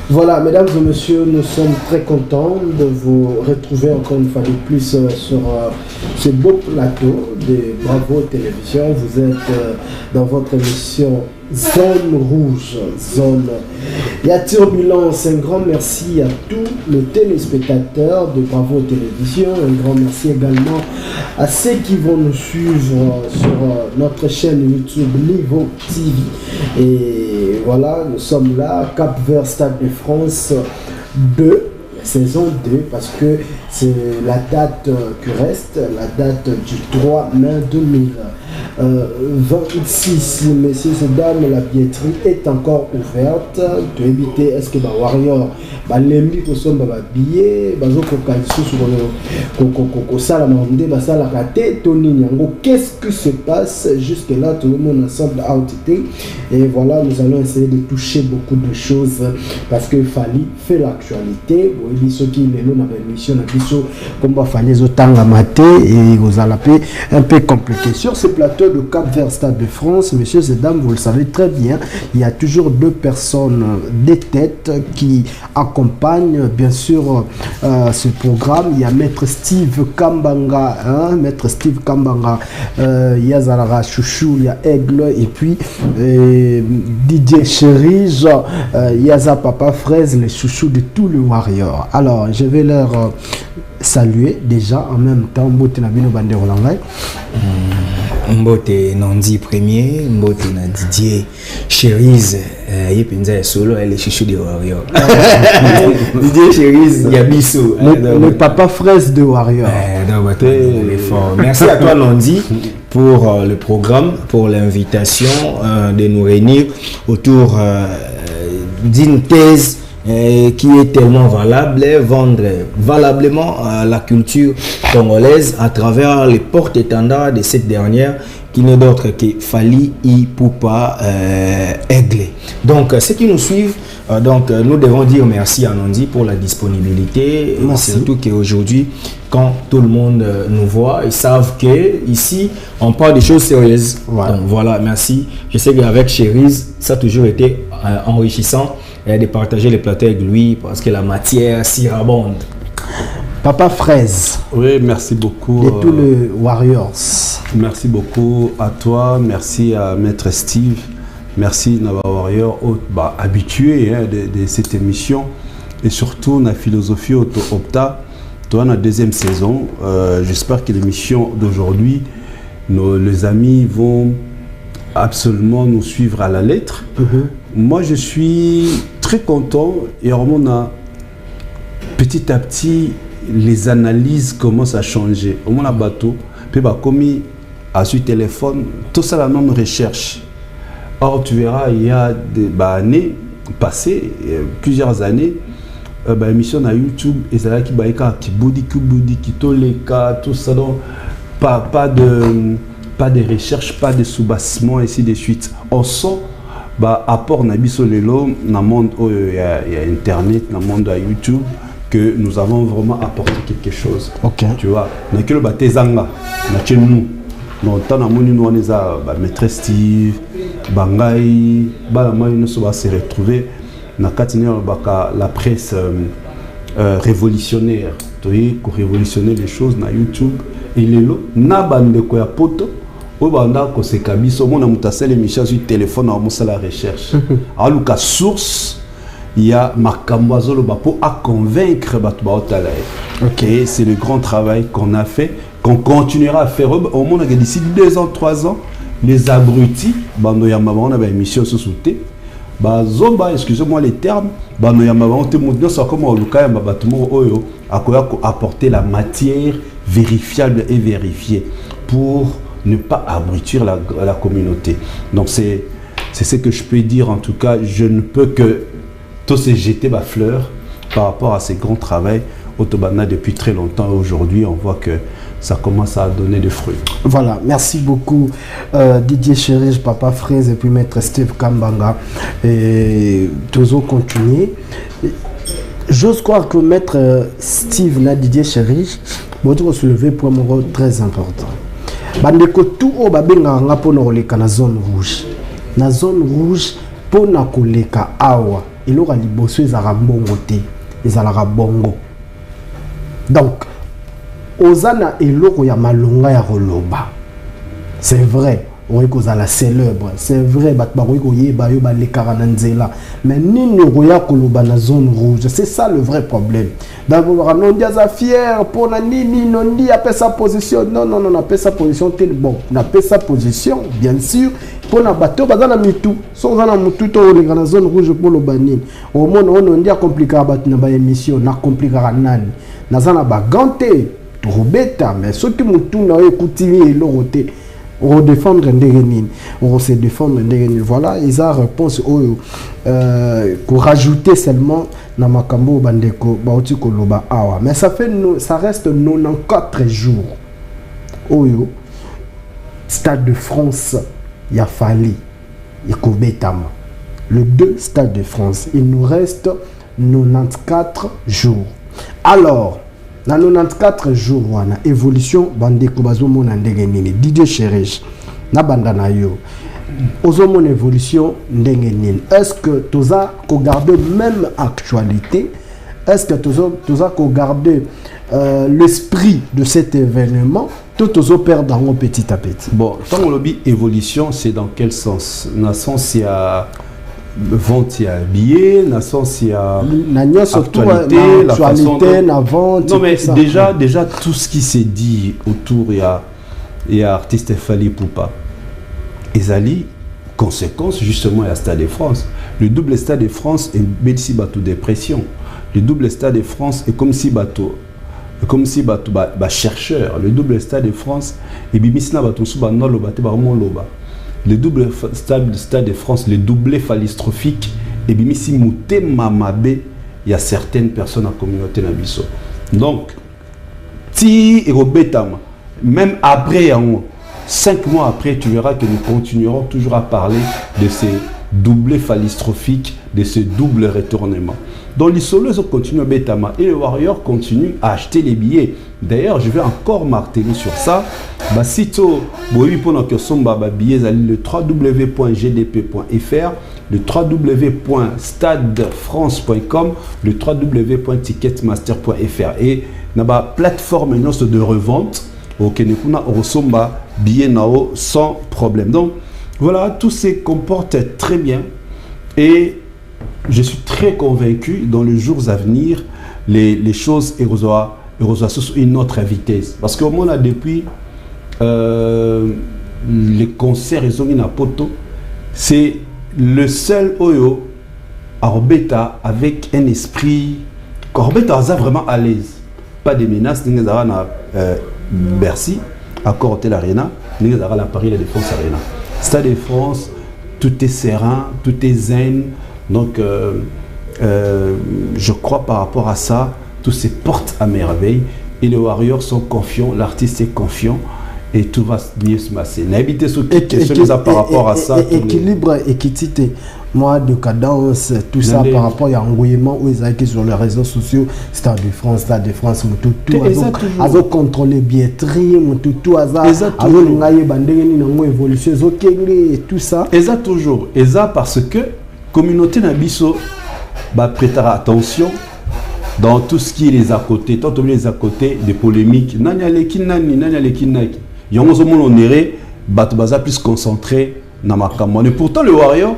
Voilà, mesdames et messieurs, nous sommes très contents de vous retrouver encore une fois de plus sur ce beau plateau de Bravo Télévision. Vous êtes dans votre émission Zone Rouge, Zone. Il y a turbulence. Un grand merci à tous les téléspectateurs de Bravo Télévision. Un grand merci également à ceux qui vont nous suivre sur notre chaîne YouTube Niveau TV. Et voilà, nous sommes là, Cap Vert, Stade de France 2, saison 2, parce que c'est la date qui reste, la date du 3 mai 2026. Messieurs et dames, la billetterie est encore ouverte. De éviter, est-ce que Warrior, l'ennemi qui sont billets, qu'est-ce qui se passe jusque-là? Tout le monde ensemble a été. Et voilà, nous allons essayer de toucher beaucoup de choses parce que Fali fait l'actualité. Ceux qui les l'ont dans l'émission, comme va falloir les autant à mater et vous allez un peu compliqué. Sur ce plateau de Cap Vert Stade de France, messieurs et dames, vous le savez très bien, il y a toujours deux personnes, des têtes qui accompagnent bien sûr ce programme. Il y a Maître Steve Kambanga, Maître Steve Kambanga, il y a Zara Chouchou, il y a Aigle et puis DJ Chéri, il y a Papa Fraise, les chouchous de tous les Warriors. Alors, je vais leur saluer déjà en même temps. Mbote na bino bande Rolangai. Mbote Nandi premier, Mbote na Didier Cherise, Yepenza solo, elle est chouchou des Warriors. Didier Cherise, Yabiso. Le papa fraise de Warriors. Merci à toi Nandi pour le programme, pour l'invitation de nous réunir autour d'une thèse qui est tellement valable, vendre valablement la culture congolaise à travers les porte-étendards de cette dernière, qui n'est d'autre que Fali Ipupa Aigle. Donc, ceux qui nous suivent, nous devons dire merci à Nandi pour la disponibilité. Merci. Surtout qu'aujourd'hui, quand tout le monde nous voit, ils savent que ici on parle des choses sérieuses. Ouais. Donc voilà, merci. Je sais qu'avec Cherise, ça a toujours été enrichissant de partager les plateaux avec lui parce que la matière s'y rabonde. Papa Fraise. Oui, merci beaucoup. Et tous les Warriors. Merci beaucoup à toi, merci à Maître Steve, merci Nava Warrior, habitué de cette émission et surtout la philosophie Opta. Toi, la deuxième saison, j'espère que l'émission d'aujourd'hui, les amis vont absolument nous suivre à la lettre. Moi, je suis très content et vraiment, petit à petit, les analyses commencent à changer. Au moins, la bateau, puis commis à ce téléphone, tout ça la même recherche. Or, tu verras, il y a des années passées, plusieurs années, émission à YouTube, et c'est là qui boudi, qui toleka, tout ça, donc pas de recherche, pas de soubassement, et ainsi de suite. On sent apport nabiso lelo dans le monde il y a internet, dans le monde à YouTube, que nous avons vraiment apporté quelque chose. Ok. Tu vois, on a que le batezanga, on a chez nous. Donc, tant nous on est à Maître Steve, Bangai, nous va se retrouver dans la presse révolutionnaire. Tu vois, pour révolutionner les choses dans YouTube. Et les lots, na bande ko ya poto. Obanda ko se kabiso mona mutasel émission sur téléphone à la recherche. Alors la source il y a makambo azoloba pour convaincre batu baotala. OK, c'est le grand travail qu'on a fait, qu'on continuera à faire au monde que d'ici 2 ans, 3 ans, les abrutis bando ya mama on a une émission sous souté. Zomba, excusez-moi les termes, bando ya mama on te montre ça comme au luka ya batumo oyo akoya apporter la matière vérifiable et vérifiée pour ne pas abrutir la communauté. Donc c'est ce que je peux dire. En tout cas, je ne peux que tous se jeter ma fleur par rapport à ces grands travaux Autobana depuis très longtemps. Aujourd'hui, on voit que ça commence à donner des fruits. Voilà, merci beaucoup Didier Chérige, Papa Fraise et puis Maître Steve Kambanga. Et toujours continuer. J'ose croire que Maître Steve na Didier Chérige vont soulever pour un rôle très important. Bandeko tout au babenga pour nous les na zone rouge. Na zone rouge pour na koleka awa. eloko liboso ezala mbongo te ezalaka bongo. Donc ozana eloko ya malonga ya koloba, c'est vrai on est la célèbre, c'est vrai mais ni roya koloba na zone rouge, c'est ça le vrai problème. D'abord non dia za fier pour na nini non dia appelle sa position, non on appelle sa position tel bon, on appelle sa position bien sûr pour na bateau bazana mitu, so zana mutu to linga na zone rouge pour le banine. Au monde on dia compliquer bateau na ba émission na compliquer nani. Na zana ba ganté, robeta mais ce qui mutu na écouter l'oroté. On défendre Ndegenine, on se défendre Ndegenine. Voilà, ils ont réponse pour rajouter seulement na makambo bandeko baoti koloba awa. Mais ça reste 94 jours. Oyo Stade de France, il a fallu Ekobetama. Le 2 Stade de France, il nous reste 94 jours. Alors dans 94 jours, on a évolution, bandeko bazomo na ndenge nini. Didier Cherej, na bandana yo. Ozomon évolution ndenge nini. Est-ce que tu as gardé même actualité? Est-ce que tu as gardé l'esprit de cet événement? Tout as perdre petit à petit. Bon, quand on dit évolution, c'est dans quel sens? Dans le sens, il y a vente, il y a billets, dans le sens, il y a actualité, la façon de... vente. Non, mais déjà, tout ce qui s'est dit autour, il y a artiste Fali Poupa. Et Zali, conséquence, justement, il y a Stade de France. Le double Stade de France est bénéficie bateau dépression. Le double Stade de France est comme si bateau chercheur. Le double Stade de France est bimisna bateau sous banol loba te barmon loba. Le double Stade de France, le doublé phallistrophique, et bien si mouté mamabe, il y a certaines personnes à la communauté nabiso. Donc, si Robetama, même après, 5 mois après, tu verras que nous continuerons toujours à parler de ces doublés phallistrophiques, de ce double retournement. Donc les solos continuent à Betama et les Warriors continuent à acheter les billets. D'ailleurs, je vais encore marteler sur ça. Sito, le www.gdp.fr, le www.stadefrance.com, le www.ticketmaster.fr et la plateforme de revente au Kenekuna Orosomba billets nao sans problème. Donc voilà, tout se comporte très bien et je suis très convaincu dans les jours à venir, les choses érosoient une autre vitesse. Parce qu'au moins, depuis les concerts à Poto, c'est le seul Oyo Orbeta avec un esprit. Orbeta est vraiment à l'aise. Pas de menaces, nous avons Bercy, à Hotel Arena, nous avons la Paris, la Défense Arena. Stade de France, tout est serein, tout est zen. Donc, je crois par rapport à ça, tout se porte à merveille et les Warriors sont confiants, l'artiste est confiant et tout va bien se passer. N'habitez ce qui par rapport à ça. Équilibre, équité, moi, de cadence, tout ça par rapport à l'engouement où ils ont sur les réseaux sociaux, Stade de France, tout, à contrôler billetterie, tout, à évolution, et tout ça. Et ça toujours, et ça parce que communauté Nabiso va prêter attention dans tout ce qui est les à côté, tant les à côté des polémiques. Il y a un moment on irait, baza plus concentré dans ma campagne. Et pourtant le Warrior,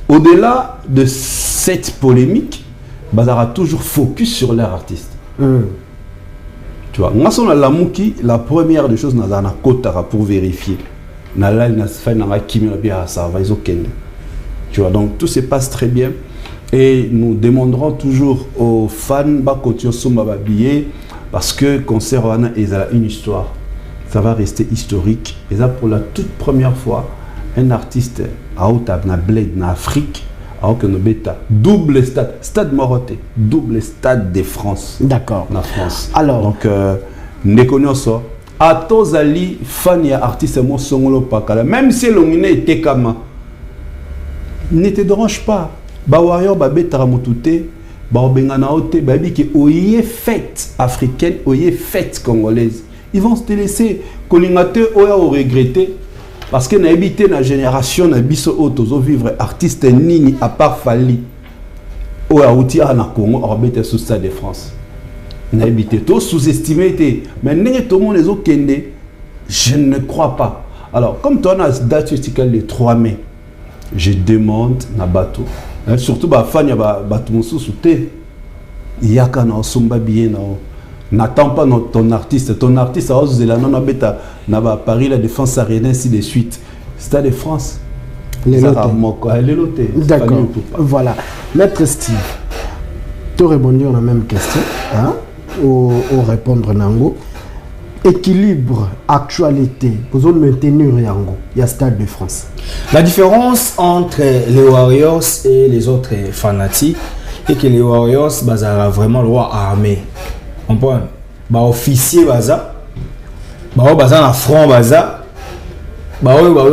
au-delà de cette polémique, bazara toujours focus sur leur artiste. Tu vois, moi son la mouki, la première des choses na kotara pour vérifier. Na la na fa na kimi na bien ça va izokende. Tu vois, donc tout se passe très bien et nous demanderons toujours aux fans de billet parce que concert a une histoire, ça va rester historique et ça pour la toute première fois un artiste a bled en Afrique a double stade Moroté, double Stade de France. D'accord. En France. Alors donc nous connaissons à tous ali fan ya artiste mo songolo pakala même si l'ongine était comme ne te dérange pas. Ba Warrior ba betara motute, ba obengana ote, ba bi ki oye fête africaine, oye fête congolaise. Ils vont se laisser kolingate oya o regretter parce que na habité na génération na biso otozo vivre artiste nini à part Fali. au Haouti à na Congo orbite sous Stade de France. Na habité tout sous-estimé mais tout le monde les autres je ne crois pas. Alors comme toi on a date le 3 mai, je demande na bateau surtout ba fan ya bateau mususu te yaka na somba bien na n'attends pas ton artiste a osé la non beta na ba Paris la Défense Arena ainsi de suite. Stade de France. Les lotés. D'accord. Voilà. Maître Steve, tu répondu à la même question, hein, au répondre Nango. Équilibre, actualité, vous allez maintenir Yango, il y a Stade de France. La différence entre les Warriors et les autres fanatiques est que les Warriors bazara vraiment le roi armé. On comprend? Bah officier baza, bah baza na front baza.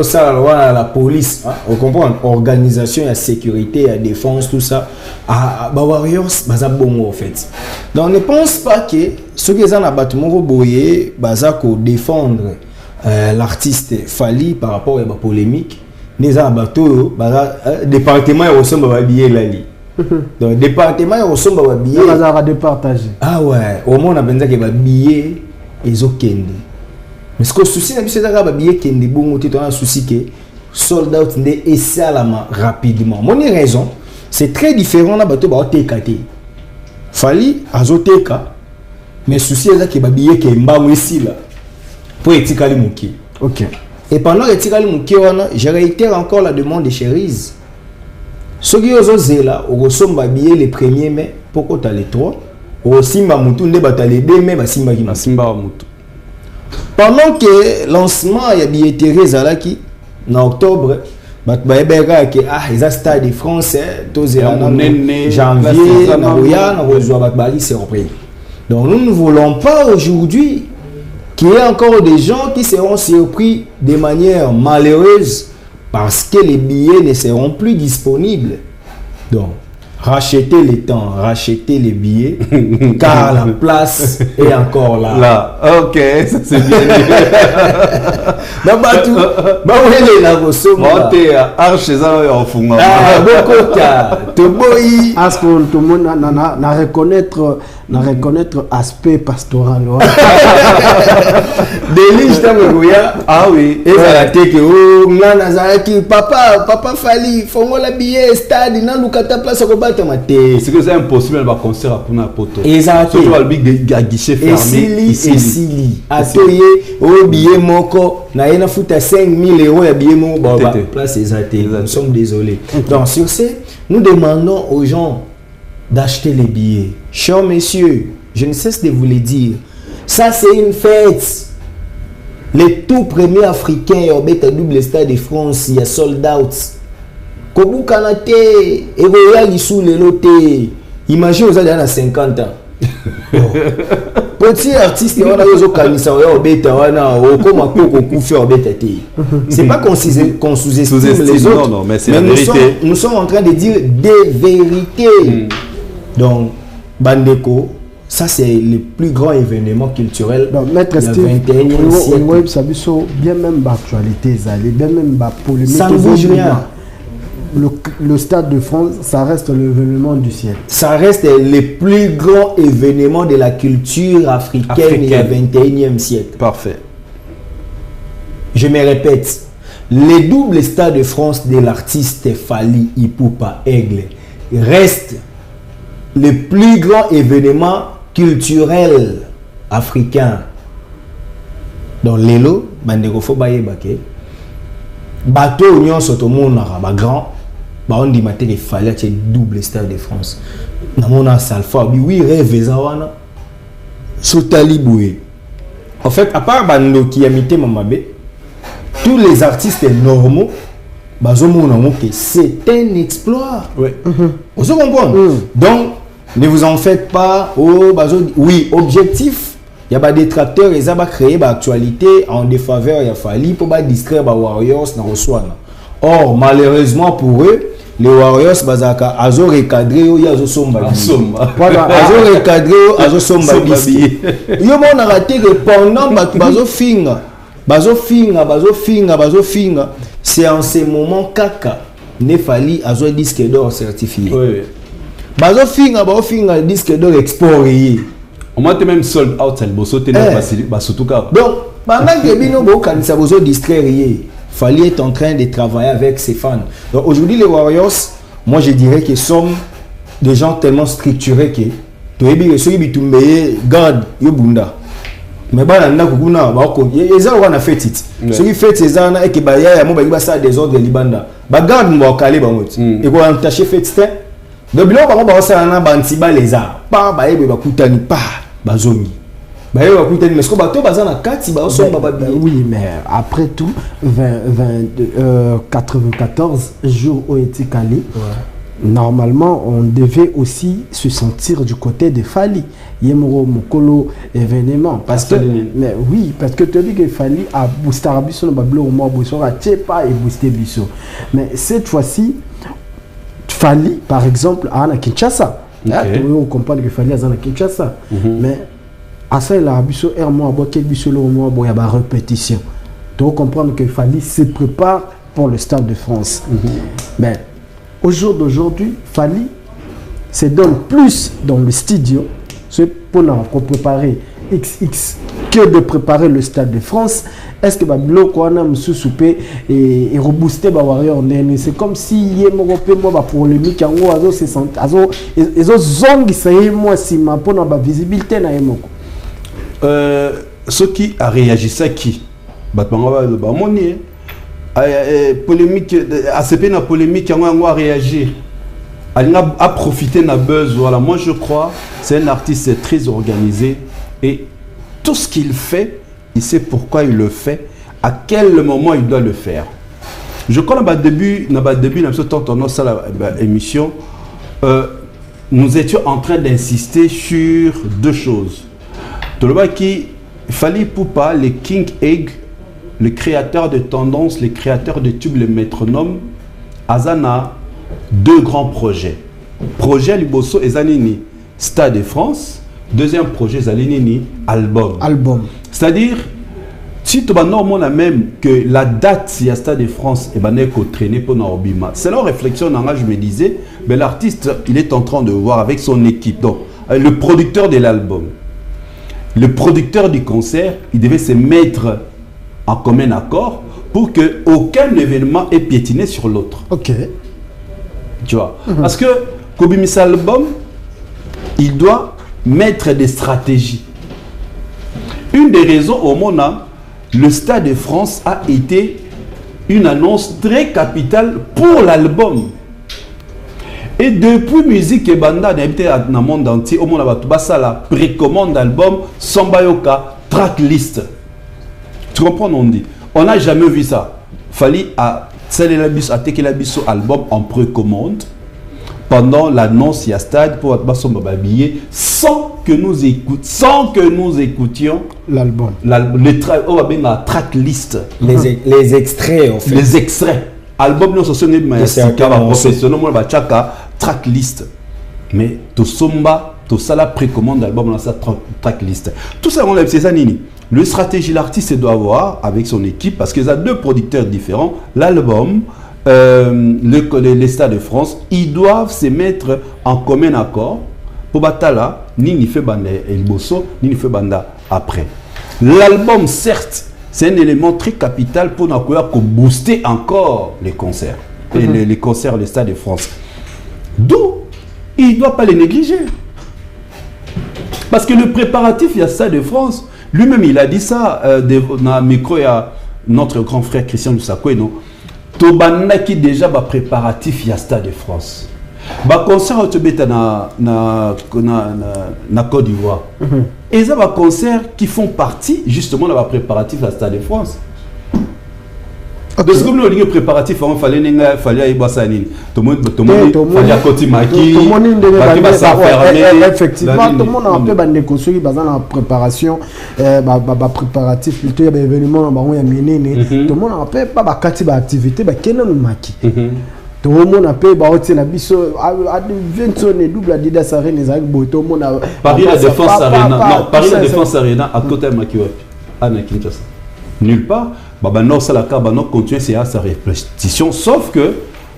Ça, la police, hein, on comprend, organisation, la sécurité, la défense, tout ça. Warriors, c'est bon en fait. Donc, ne pense pas que ceux qui ont un bâtiment boyé, défendre l'artiste Fally par rapport à la polémique, les bateaux, département, ils ressemblent à billet là. Donc, département, ils ressemblent à billet. Ils ont départagé. Ah ouais, au moins, on a besoin de billet et zokende. Mais ce que le souci, c'est que un souci que soldats et ça rapidement. Mon raison, c'est très différent dans bateau TKT. Fally azoteka, mais souci c'est que babillet que mbamwe ici là pour etikali muki. OK. Et pendant etikali muki wana, je réitère encore la demande de Cherise. Ce qui ozo zela, au somba billet le 1er mai, pourquoi tu as les 3 au simba mutu nde batale 2 mai basimba ki simba mutu. Pendant que le lancement y a billetterie Zalaki en octobre, ils ont Stade de France, janvier, c'est repris. Donc nous ne voulons pas aujourd'hui qu'il y ait encore des gens qui seront surpris de manière malheureuse parce que les billets ne seront plus disponibles. Donc, rachetez les temps, rachetez les billets, car la place est encore là. Là, ok, ça c'est bien. reconnaître aspect pastoral. Ah oui. Et ça a été que papa Fally, faut la billet stade, nan lukata place ko battre maté. C'est que c'est impossible de concert pour na poto. Exactement. Surtout le big guichet fermé. Et Sili. Atoye au billet moko na yena futa 5000 € ya billet mo place exacte. Nous sommes désolés. Donc sur ce, nous demandons aux gens d'acheter les billets. Chers messieurs, je ne cesse de vous le dire. Ça, c'est une fête. Les tout premiers Africains au double Stade de France, il y a sold out. Kobu Kanate, et Royal sous les lotés. Imaginez, vous allez à 50 ans. Petit artiste, on a eu au Kanisa, au bêta, on a au Komakou, au bêta. C'est pas qu'on sous-estime les autres, non, mais c'est la vérité. Nous sommes en train de dire des vérités. Donc, Bandeko, ça c'est le plus grand événement culturel du 21e siècle. Bien même l'actualité, bien même la polémique. Ça ne bouge rien. Le Stade de France, ça reste l'événement du siècle. Ça reste le plus grand événement de la culture africaine. Du 21e siècle. Parfait. Je me répète, le double Stade de France de l'artiste Fally Ipupa Aigle reste le plus grand événement culturel africain. Dans l'élo, bandeko baye bake. Bateau union soto monara ba grand. Ba on dit maté que Fally a double Stade de France. Na mona salfa oui rêve zawana. Sotali boué. En fait, à part bando qui a mité mamabe, tous les artistes normaux c'est un exploit. Oui. Vous comprenez? Donc, ne vous en faites pas. Oui, objectif. Il y a des détracteurs, ils ont créé l'actualité en défaveur. Il a fallu pour distraire les Warriors dans le soir. Or, malheureusement pour eux, les Warriors, ils ont recadré, ils ont somba. Ils ont recadré, ils ont somba. Ils ont raté que pendant c'est en ce moment Kaka ne Fally a un disque d'or certifié. Oui. bazo finga disque d'or export au moins tu même sold out ça bosso tu n'as surtout cas donc pendant que bino bo kanisa bozo distraire Fally est en train de travailler avec ses fans. Donc aujourd'hui les Warriors, moi je dirais qu'ils sont des gens tellement structurés que tu es ceux qui bitumbe garde yobunda. Mais bah là kuna ba ko eza wana fait it. Ceux qui fait ces ans et que ba ya mo ba ça des ordres libanda. Ba garde mo kale ba mot. Et ko entaché fait it. Donc bilo ba ça na banti ba les arts. Pas ba yebe ba kutani pa ba zomi. Oui, mais après tout, 94 jours ont été calés. Normalement, on devait aussi se sentir du côté de Fally. Yemoro Mokolo événement. Parce que, mais oui, parce que tu dis que Fally a boosté Arabiso, no bablo au moins bousson, a tchepa et boosté Bisso. Mais cette fois-ci, Fally, par exemple, a Ana Kinshasa. On comprend que Fally a Ana Kinshasa. Mais à ça, il a Bisso, moi, quel Bisso, le mois, il y a une répétition. Tu dois comprendre que Fally se prépare pour le Stade de France. Mais au jour d'aujourd'hui, Fally se donne plus dans le studio, c'est pour préparer XX que de préparer le Stade de France. Est-ce que Bablo Kwana Moussou Soupé et rebooster Warrior Nene? C'est comme si il y a une polémique en haut, ils ont zongi ça y est moi si ma pour la visibilité na yemoko. Ce qui a réagi ça qui polémique ACP na polémique a réagi a profité na buzz. Voilà, moi je crois c'est un artiste très organisé et tout ce qu'il fait il sait pourquoi il le fait, à quel moment il doit le faire. Je crois que début émission nous étions en train d'insister sur deux choses. Il fallait Poupa, les King Egg, le créateur de tendance, les créateurs de tubes, les métronomes, Azana, deux grands projets. Projet Liboso et Zanini, Stade de France. Deuxième projet Zanini, album. C'est-à-dire, si tu vas normalement même que la date si à Stade de France et ben traîner pour Naobima. C'est la réflexion je me disais, mais l'artiste il est en train de voir avec son équipe. Donc le producteur de l'album. Le producteur du concert, il devait se mettre en commun accord pour que aucun événement ait piétiné sur l'autre. Ok. Tu vois. Parce que Kobimis album, il doit mettre des stratégies. Une des raisons au monde, le Stade de France a été une annonce très capitale pour l'album. Et depuis Musique et Banda, dans le monde entier, au monde la précommande d'album, Sambayoka, tracklist. Tu comprends, on dit. On n'a jamais vu ça. Fally a attaqué l'album en précommande pendant l'annonce à Stade pour billet sans que nous écoutions l'album. La tracklist. Les extraits en fait. Les extraits. Album non société professionnel tracklist. Mais to somba to sala précommande d'album dans sa tracklist. Tout ça on l'a c'est ça nini. Le stratégie l'artiste doit avoir avec son équipe parce qu'ils ont deux producteurs différents. L'album les Stades de France, ils doivent se mettre en commun accord pour batala ni fait banda El Bosso ni fait banda après. L'album certes c'est un élément très capital pour booster encore les concerts. Les concerts, les Stades de France. D'où il ne doit pas les négliger. Parce que le préparatif, il y a Stade de France. Lui-même, il a dit ça dans le micro, il y a notre grand frère Christian Lusako. Tobana qui déjà va préparatif, il y a Stade de France. Bah concert au Tibet na Côte d'Ivoire. Et ça va concert qui font partie justement de la préparatif à Stade de France. Parce que nous avons préparatif, il fallait y passer. Tout le monde fallait côté Maki. Tout le monde effectivement, tout le monde a un peu de construit basé dans la préparation, préparatif plutôt il y a des événements, il y a mené. Tout le monde a un peu pas d'activité, qui est dans le Maki. Tout le monde a payé la biso à 20 double Adidas Arena tout le monde a Paris la Défense Arena. Non, Paris la Défense Arena à côté de Makiwa. Nulle part. Non, ça la continue c'est à sa répétition sauf que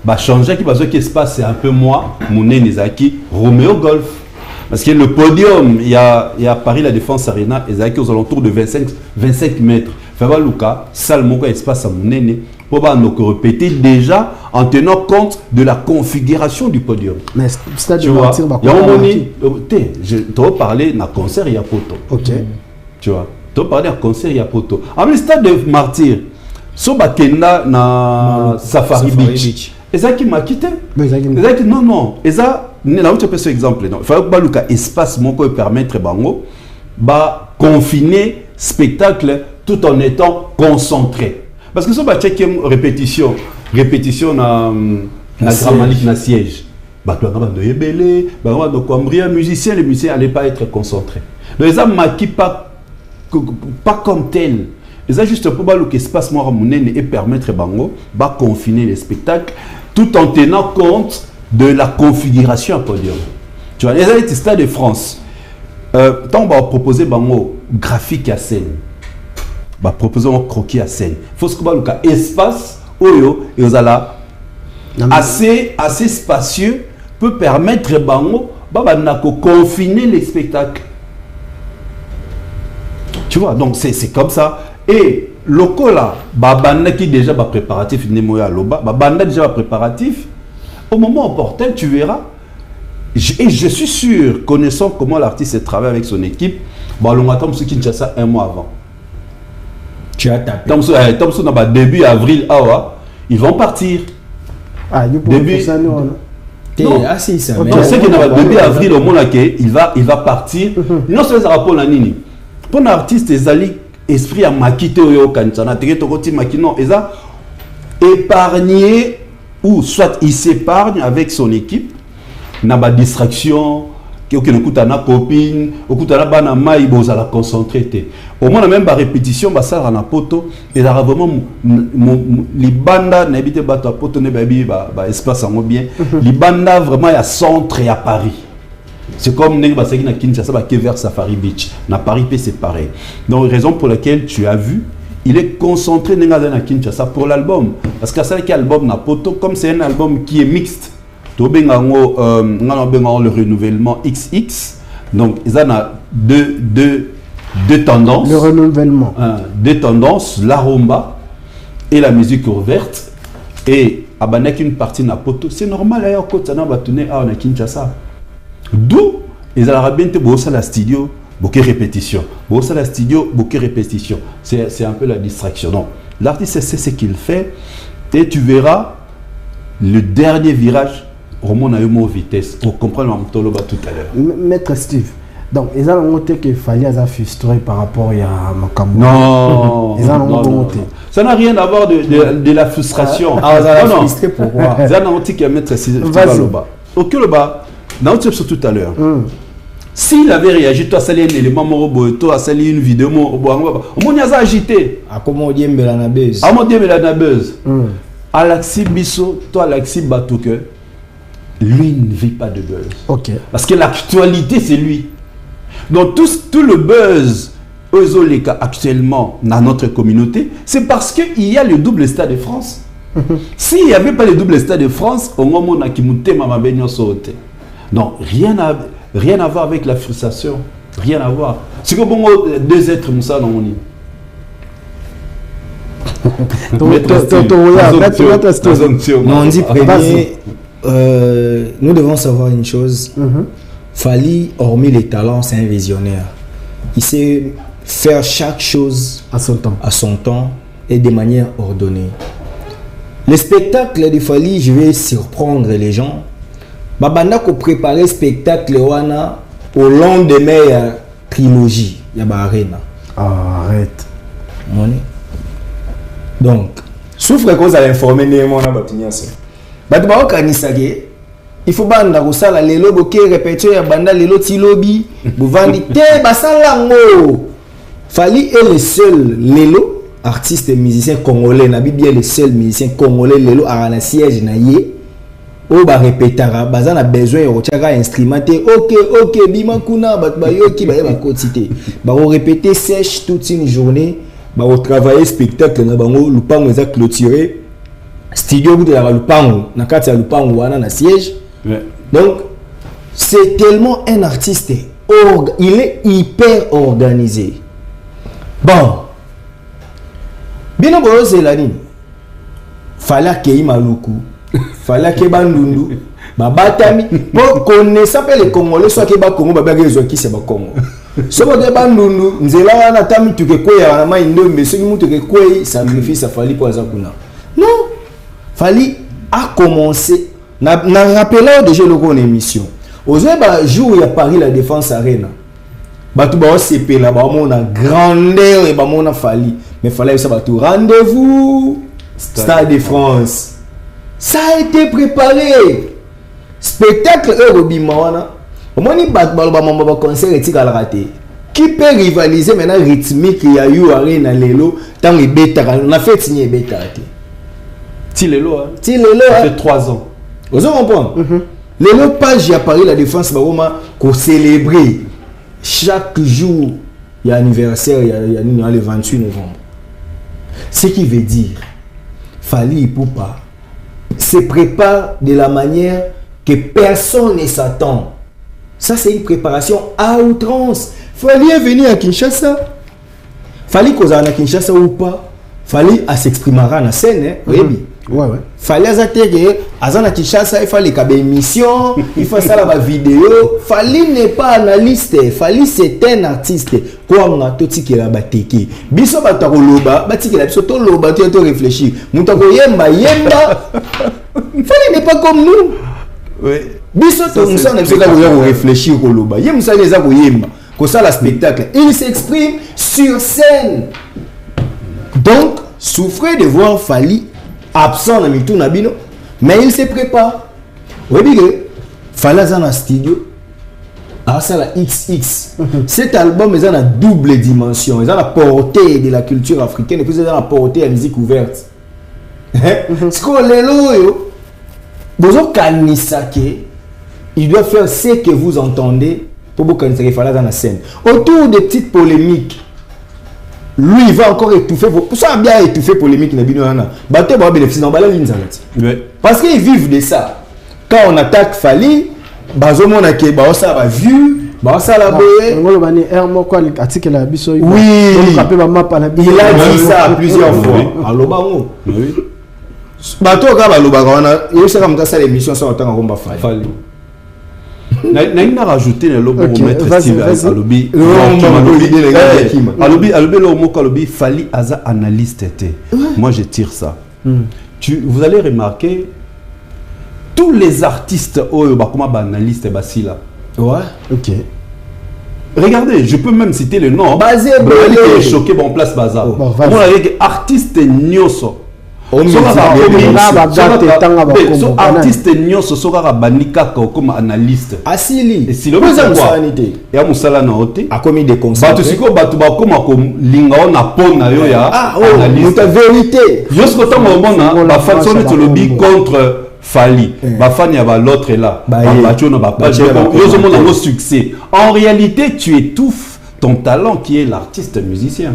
bah changer qui besoin espace c'est un peu moi Mouné Nezaki Romeo Golf parce que le podium il y a Paris la Défense Arena Ezaki aux alentours de 25 mètres Faba Luka salle moko espace à Mouné pour bah nous répéter déjà en tenant compte de la configuration du podium mais stade tu vois il y a un moment je t'ai parlé d'un concert il y a poto ok tu vois t'ai parlé d'un concert il y a poto en le stade de Martyr so bakenda na Safari Beach Ezaki m'a quitté. Ezaki non. Eza là où tu peux ce exemple non. Il faut que Luka espace mon peut permettre bango ba confiner spectacle tout en étant concentré. Parce que ça va checker répétition na grammatique na siège. Ba tu vas de yebele, ba va de combrir musicien les musiciens allaient pas être concentrés. Donc eza maki pas comme tel. Et ça juste pour que l'espace moi et permettre bango ba confiner les spectacles tout en tenant compte de la configuration à podium. Tu vois, les Stade de France, tant on va proposer bango graphique à scène, va proposer un croquis à scène. Il faut que le espace oyo et aux ala assez spacieux peut permettre bango ba confiner les spectacles. Tu vois, donc c'est comme ça. Et lokola babanda qui déjà ba préparatif nemoya loba babanda déjà ba préparatif au moment opportun tu verras et je suis sûr connaissant comment l'artiste travaille avec son équipe bon on attend ce Kinshasa un mois avant tu as tapé Thompson na début avril awa ils vont partir début ça non ah si ça mais c'est qu'il na début avril au moment là il va partir non c'est ça rapport la nini pour un artiste ezali esprit à makite oyo kansana teke tokoti makino eza épargné ou soit il s'épargne avec son équipe na ba distraction qui aucune kuta na copine okuta bana mai boza la concentré au moins même ba répétition ba sala na poto et là vraiment libanda na habité bato poto ne ba espace en bien libanda vraiment ya centre et à Paris. C'est comme Nengbasaki na Kinshasa qui vers Safari Beach. Na Paris c'est pareil. Donc raison pour laquelle tu as vu, il est concentré na Kinshasa pour l'album. Parce que c'est un album na poto comme c'est un album qui est mixte. To bengango le renouvellement XX. Donc ils ont deux tendances. Le renouvellement. Deux tendances, la rumba et la musique ouverte. Et abanek une partie na poto, c'est normal d'ailleurs quand ça na batourner à na Kinshasa. D'où ils ont bien été la studio, beaucoup de répétitions. La studio, beaucoup de répétitions. C'est un peu la distraction. Donc, l'artiste sait ce qu'il fait et tu verras le dernier virage au moins à une vitesse pour comprendre tout à l'heure. Maître Steve, donc ils ont montré qu'il fallait être frustré par rapport à Makambo. Non, ils ont montré. Ça n'a rien à voir de la frustration. Non, frustré pourquoi? Ils ont montré qu'il y a Maître Steve au bas. Ok, le bas. Dans tout à l'heure. S'il avait réagi, toi, ça un élément, toi, ça une vidéo, on a agité. À comment on dit la buzz? À comment on dit la buzz? Alexis Bisso, toi, Alexis Batouke, lui ne vit pas de buzz. Ok. Parce que l'actualité, c'est lui. Donc, tout le buzz actuellement dans notre communauté, c'est parce qu'il y a le double Stade de France. S'il n'y avait pas le double Stade de France, au moment où on a sauté. Non, rien à voir avec la frustration. Rien à voir. C'est que bon, deux êtres Moussa dans mon lit. Non, on dit premier, nous devons savoir une chose. Fally, hormis les talents, c'est un visionnaire. Il sait faire chaque chose à son temps et de manière ordonnée. Le spectacle de Fally, je vais surprendre les gens. Babanda ko préparer spectacle wana au lendemain de la trilogie ya ba arena. Arrête. Donc souffre cause à informer némo na batinyasa. Batu ba okanisage il faut banda ko sala lelo boke répéter ya banda lelo tilobi buvandi te basala ngo. Fally est le seul lelo artiste et musicien congolais na Bibi est le seul musicien congolais lelo à la siège na yé. O ba répétara bazana besoin de chaka instrumenté ok bima kuna bat ba yoki ba ba quantité ba répéter sèche toute une journée ba travailler spectacle na bango lupango za clôturer studio de la lupango na kati ya lupango wana na siège. Donc c'est tellement un artiste il est hyper organisé. Bon bino boyo zelani fallait que maluku fallait que bandundu babatami pour connaître pas les Congolais soit que ba Congo ba bezo ki c'est ba Congo so ba bandundu nzela wana tami tuke koya na mai ndombe so mutu ke koyi sacrifice fallait pour azakuna non fallait a commencer na rappeler déjà le gros émission Osé ba jour ya Paris la Défense Arena batu ba CP là ba mona grandeur et ba mona fallait mais fallait ça ba tout rendez-vous Stade de France. Ça a été préparé. Spectacle Eurobimawana. Au moins, il y a un concert à la raté. Qui peut rivaliser maintenant rythmique il y a eu Arena Lelo tant que bêta on a fait signer bêta. Tilelo hein. Tilelo ça fait 3 ans. Vous comprenez? Lelo page à Paris la Défense qu'on célébrer chaque jour il y a anniversaire il y a le 28 novembre. Ce qui veut dire Fally Ipupa se prépare de la manière que personne ne s'attend. Ça, c'est une préparation à outrance. Fally est venu à Kinshasa. Fally qu'on a à Kinshasa ou pas. Fally à s'exprimera dans la scène. Hein? Oui. Ouais. Fally à s'atterrir. À Kinshasa, il fallait qu'il y ait une émission. Il faut ça la vidéo. Fally n'est pas analyste. Fally c'est un artiste. Quoi on a tout ce qui est là-bas. Biso batako loba. Batiki la biso to loba. Tu as réfléchi. Moutako yemba. Fally n'est pas comme nous. Oui. Biso to nous sommes réfléchir au loba. Yemba les a yemba. Comme ça la spectacle. Il s'exprime sur scène. Donc souffrez de voir Fally absent dans tout nabino, mais il se prépare. Oui, Fally dans le studio. Ah, ça la XX. Cet album est dans la double dimension. Il est dans la portée de la culture africaine et puis il est dans la portée de la musique ouverte. Ce qu'on est là, Bozo Kanisake, il doit faire ce que vous entendez pour vous Kanisake Fally dans la scène. Autour des petites polémiques. Lui il va encore étouffer pour ça bien étouffer polémique na bino wana bato ba bénéfice dans bala linzalati parce qu'ils vivent de ça. Quand on attaque Fally bazo mona ke ba ça ba vue ba ça la boye ngolo bani ermo kwa article la biso oui il a dit ça plusieurs fois aloba ngo oui bato ka baloba wana yo sera comme ça l'émission ça autant ngomba Fally n'a rajouté le logo pour mettre Steve Alobi. Alobi le mot Alobi Fally Aza analyste était. Moi je tire ça. Vous allez remarquer tous les artistes comment analyste basila. Ouais. OK. Regardez, je peux même citer le nom. Basé choqué bon place bazar. On a dit artiste nyoso. Artiste nyonso soka banika comme analyste asili et si le sanité ya musala na ote a commis des conseils batu siko batu ba koma ko linga na pona yo ya analyste la vérité jusqu'au temps mona ba façon de lobby contre Fally ba fan ya ba l'autre là ba chona ba page yo zo mona mo succès en réalité tu étouffes ton talent qui est l'artiste musicien.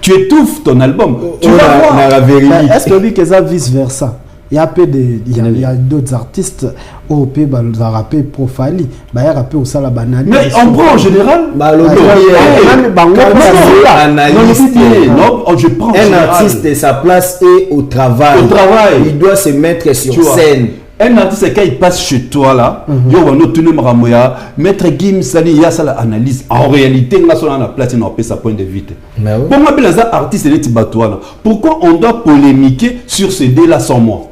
Tu étouffes ton album. Tu vas voir la vérité. Est-ce que lui que ça vice versa? Il y a peu de il y a d'autres artistes au pays va rapper pour Fally, bah il rapper au sala banane. Mais en gros en général, je prends un artiste sa place est au travail. Au travail, il doit se mettre sur scène. Un artiste quand il passe chez toi là, yo va nous tenir maramoya, maître Gim Sali il y a ça l'analyse. En réalité, on a sur la place on a sa point de vue. Pour moi les artistes les tibatois pourquoi on doit polémiquer sur ces dés là sans moi?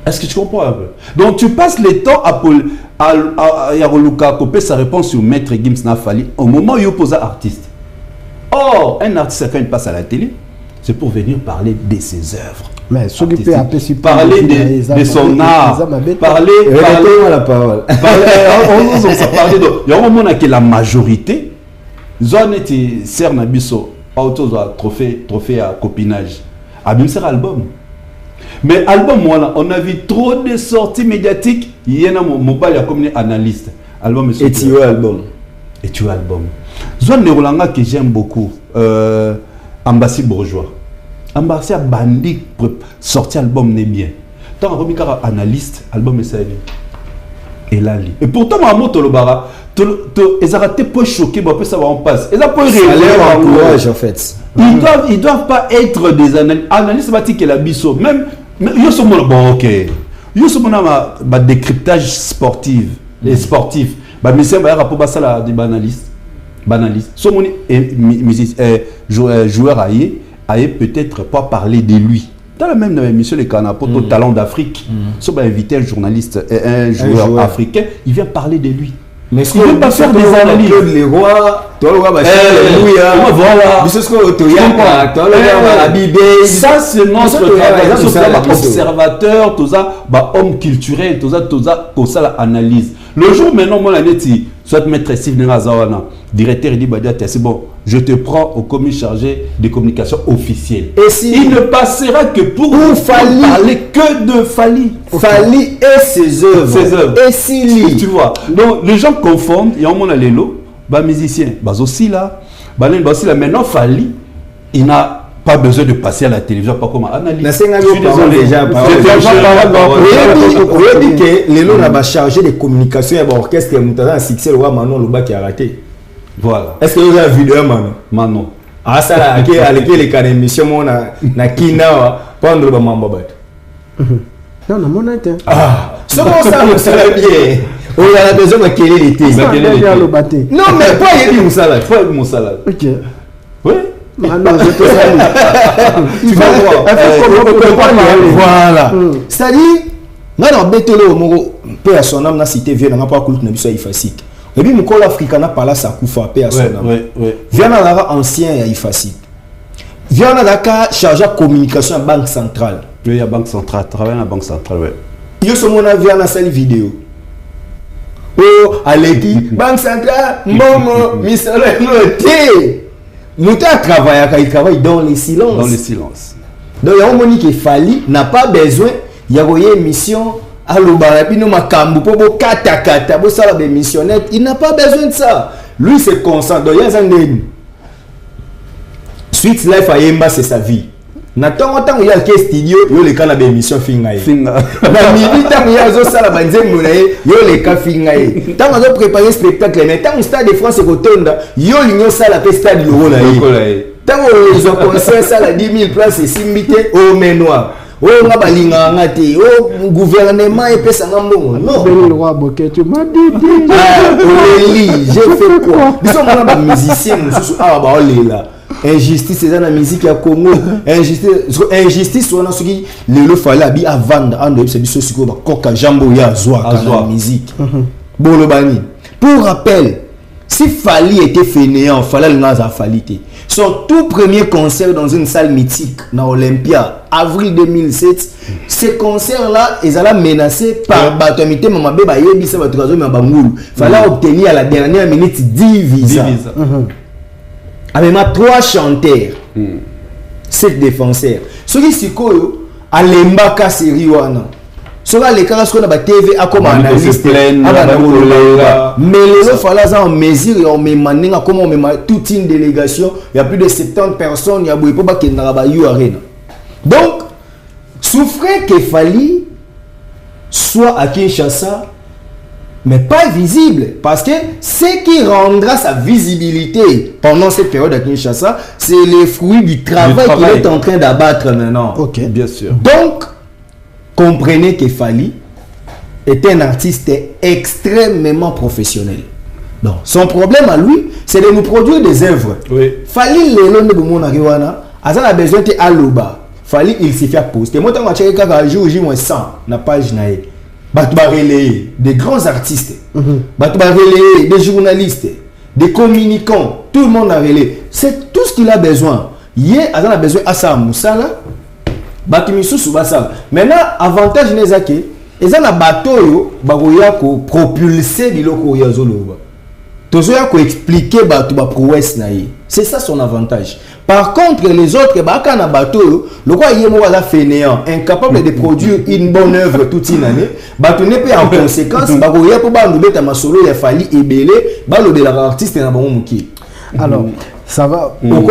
Est-ce que tu comprends un peu? Donc tu passes le temps à Yaroluka couper sa réponse sur maître Gims na Fally au moment où il pose un artiste. Or, un artiste quand il passe à la télé, c'est pour venir parler de ses œuvres. Mais ce qui peut parler de son art, parler la parole. Il y a un moment où la majorité, zone était Cernabiso, trophée à copinage. Abim c'est album. Mais album, on a vu trop de sorties médiatiques. Il y a un mobile comme analyste. Album et tu album. Et tu album. Zone Nerolanga que j'aime beaucoup, Ambassy Bourgeois. Ambarcia bandi sorti album n'est bien. Tant remis car analyste album est sérieux. Et là et pourtant ma moto le bara ils arrêtent pas choqué bah peut savoir on passe. Ils a pas courage en fait. Ils doivent pas être des analystes bâti que la biso même yo sont bon OK. Yo sont ma décryptage sportif les sportifs. Bah mais c'est un rapport à ça la des banalistes. Son joueur aille peut-être pas parler de lui. Dans la même émission, les canapés, au Talent d'Afrique, si on va inviter un journaliste, un joueur africain, il vient parler de lui. Mais il ne veut pas faire des analyses. Les rois, ça c'est notre travail. Observateur, tout ça, homme culturel, tout ça, analyse. Le jour maintenant, moi, la neti, soit maître Steve Nengazawana, directeur, il dit, c'est bon, je te prends au commis chargé des communications officielles. Et si il ne passera que pour parler que de Fally. Fally et ses œuvres. Et si tu vois. Donc, les gens confondent, et on m'a les lots, musicien, aussi là, maintenant Fally, il n'a pas besoin de passer à la télévision, pas comme analyse. Je suis désolé. Vous dit que les lots n'a chargé de communication et l'orchestre a succès le roi Manon Loba qui a raté. Voilà. Est-ce que vous avez vu de Manon? Manon. Ah ça là, avec les cas d'émission na Kina prendre le mambo bat. Non, non, mon intérêt. Ah, ça va bien. On a besoin de quel était. Non, mais pas il dit mon salaire. Pas mon salaire. OK. Oui. Maintenant, je te salue. Tu vas voir. Voilà. C'est-à-dire, moi, dans Betolo, mon père à son âme, n'a cité vient, n'a pas coulé de n'abusser Ifasik. Et puis, mon collègue africain n'a pas là, ça coufa, père à son âme. Vient dans la ancien à Ifasik. Vient dans la chargé de communication à la Banque centrale. Oui, à la Banque centrale, travaille à la Banque centrale, oui. Il y a ce mon avis dans la salle vidéo. Oh, à l'équipe, Banque centrale, maman, Mister Noté. Nous travaillons dans les silences. Dans les silences. Donc, il y a un moment qui Fally n'a pas besoin. Il y a une émission à l'Obarapi, nous makambu pour kata pour ça la missionnette. Il n'a pas besoin de ça. Lui se concentre. Donc, il y a un Suite Life à Yemba, c'est sa vie. Nathan autant il y a le studio, il y a le cas de l'émission Fingaye. Na midi tant il y a zo sala banze munaye, il y a le cas Fingaye. Tant on a préparé spectacle, mais tant au stade de France et Kotonda, il y a l'union sala pe stade Loro na ye. Tant ils ont concert sala 10 000 places et simbité au Menoir. Oh nga balinga ngati, oh gouvernement et pesa ngambongo. Non, le roi Boké, tu m'as dit. Ah, j'ai fait quoi? Ils sont vraiment des musiciens, ah bah on est là. Injustice c'est dans la musique à Congo. Injustice on a ce qui le fallait abi à vendre en de c'est ce que coca jambo ya zoa la musique. Bon le bani. Pour rappel, si Fally était fainéant, fallait le naza Fally. Son tout premier concert dans une salle mythique dans Olympia, avril 2007, ces concerts là, ils allaient menacés par Batomité Mamabé Bayebi ça va trazo mais Bangoul. Fallait obtenir à la dernière minute 10 visas. Avec ma 3 chanteurs, 7 défenseurs. Ce qui est à l'embaka série wana. Ce qui est les cas qu'on a TV à comme analyste. Mais les autres fallait en mesure et on met maninga comme on met toute une délégation. Il y a plus de 70 personnes. Il y a beaucoup de gens qui ont arena. Donc, souffrait que Fally soit à Kinshasa. Mais pas visible, parce que ce qui rendra sa visibilité pendant cette période à Kinshasa, c'est les fruits du travail qu'il est en train d'abattre maintenant. Ok, bien sûr. Donc, comprenez que Fally est un artiste extrêmement professionnel. Donc, son problème à lui, c'est de nous produire des œuvres. Oui. Fally, il a besoin de Aloba. Fally, il s'est fait poster. Moi, je suis un 100 na page naïe. Des grands artistes, des journalistes, des communicants, tout le monde a relayé. C'est tout ce qu'il a besoin. Il a besoin de ça, Moussala, maintenant, avantage n'est que ils ont un bateau qui propulser biloko yazoloba. Tozoya ko expliquer bateau ba prouesse naïe. C'est ça son avantage. Par contre, les autres, le roi est fainéant, incapable de produire une bonne œuvre toute une année. Tu n'es pas en conséquence. Alors, Ça va. Au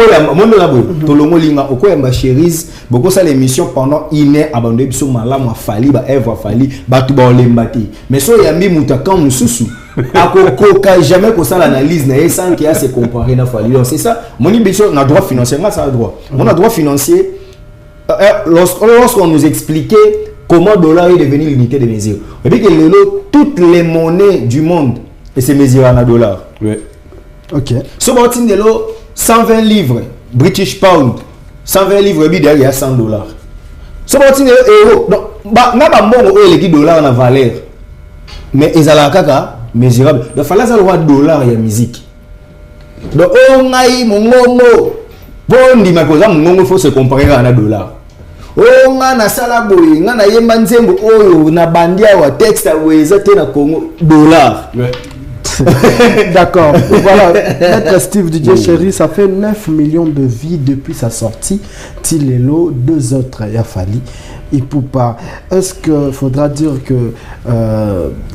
quoi ma chérie, beaucoup ça l'émission pendant il est abandonné sur ma lame fali ba Eva fali ba tu ba lembati. Mais so yambi mutaka mususu. Akoko jamais que ça l'analyse na sans qu'il y a se comparer na fali. Donc c'est ça. Mon émission on a droit financier, ça a droit. On a droit financier lorsqu'on nous expliquait comment le dollar est devenu l'unité de mesure. Et puis que toutes les monnaies du monde et c'est mesuré en dollars. Oui. Ok. Ce matin de l'eau 120 livres British pound, 120 livres bi derrière $100. Ce matin de euro donc ba na ba mongo les dollars na valeur. Mais ezala kaka mesurable. Donc fallait ça le dollar ya musique. Donc on ngai mongo bon ndi makoza mongo faut se comparer à un dollar. Oh nga na sala boy nga na yemba nzembo oyo na bandia wa texte weza te na Congo dollar. Ouais. D'accord. Voilà, Maître Steve DJ Chéri, ça fait 9 millions de vies depuis sa sortie. Tilelo, 2 autres, Yafali, Ipupa. Est-ce qu'il faudra dire que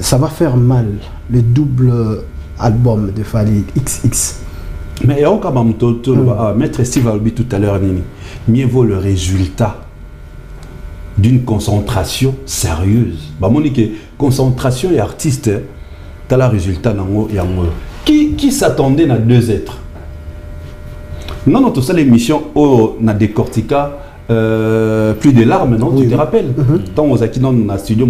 ça va faire mal, le double album de Fali XX? Mais il y a encore Maître Steve a dit tout à l'heure, mieux vaut le résultat d'une concentration sérieuse. Monique, concentration et artiste, tu as le résultat. Qui s'attendait à 2 êtres? Non, non, tout ça, l'émission, on a décortiqué plus de larmes, non? Oui. Tu te rappelles? Tant on a dans le studio,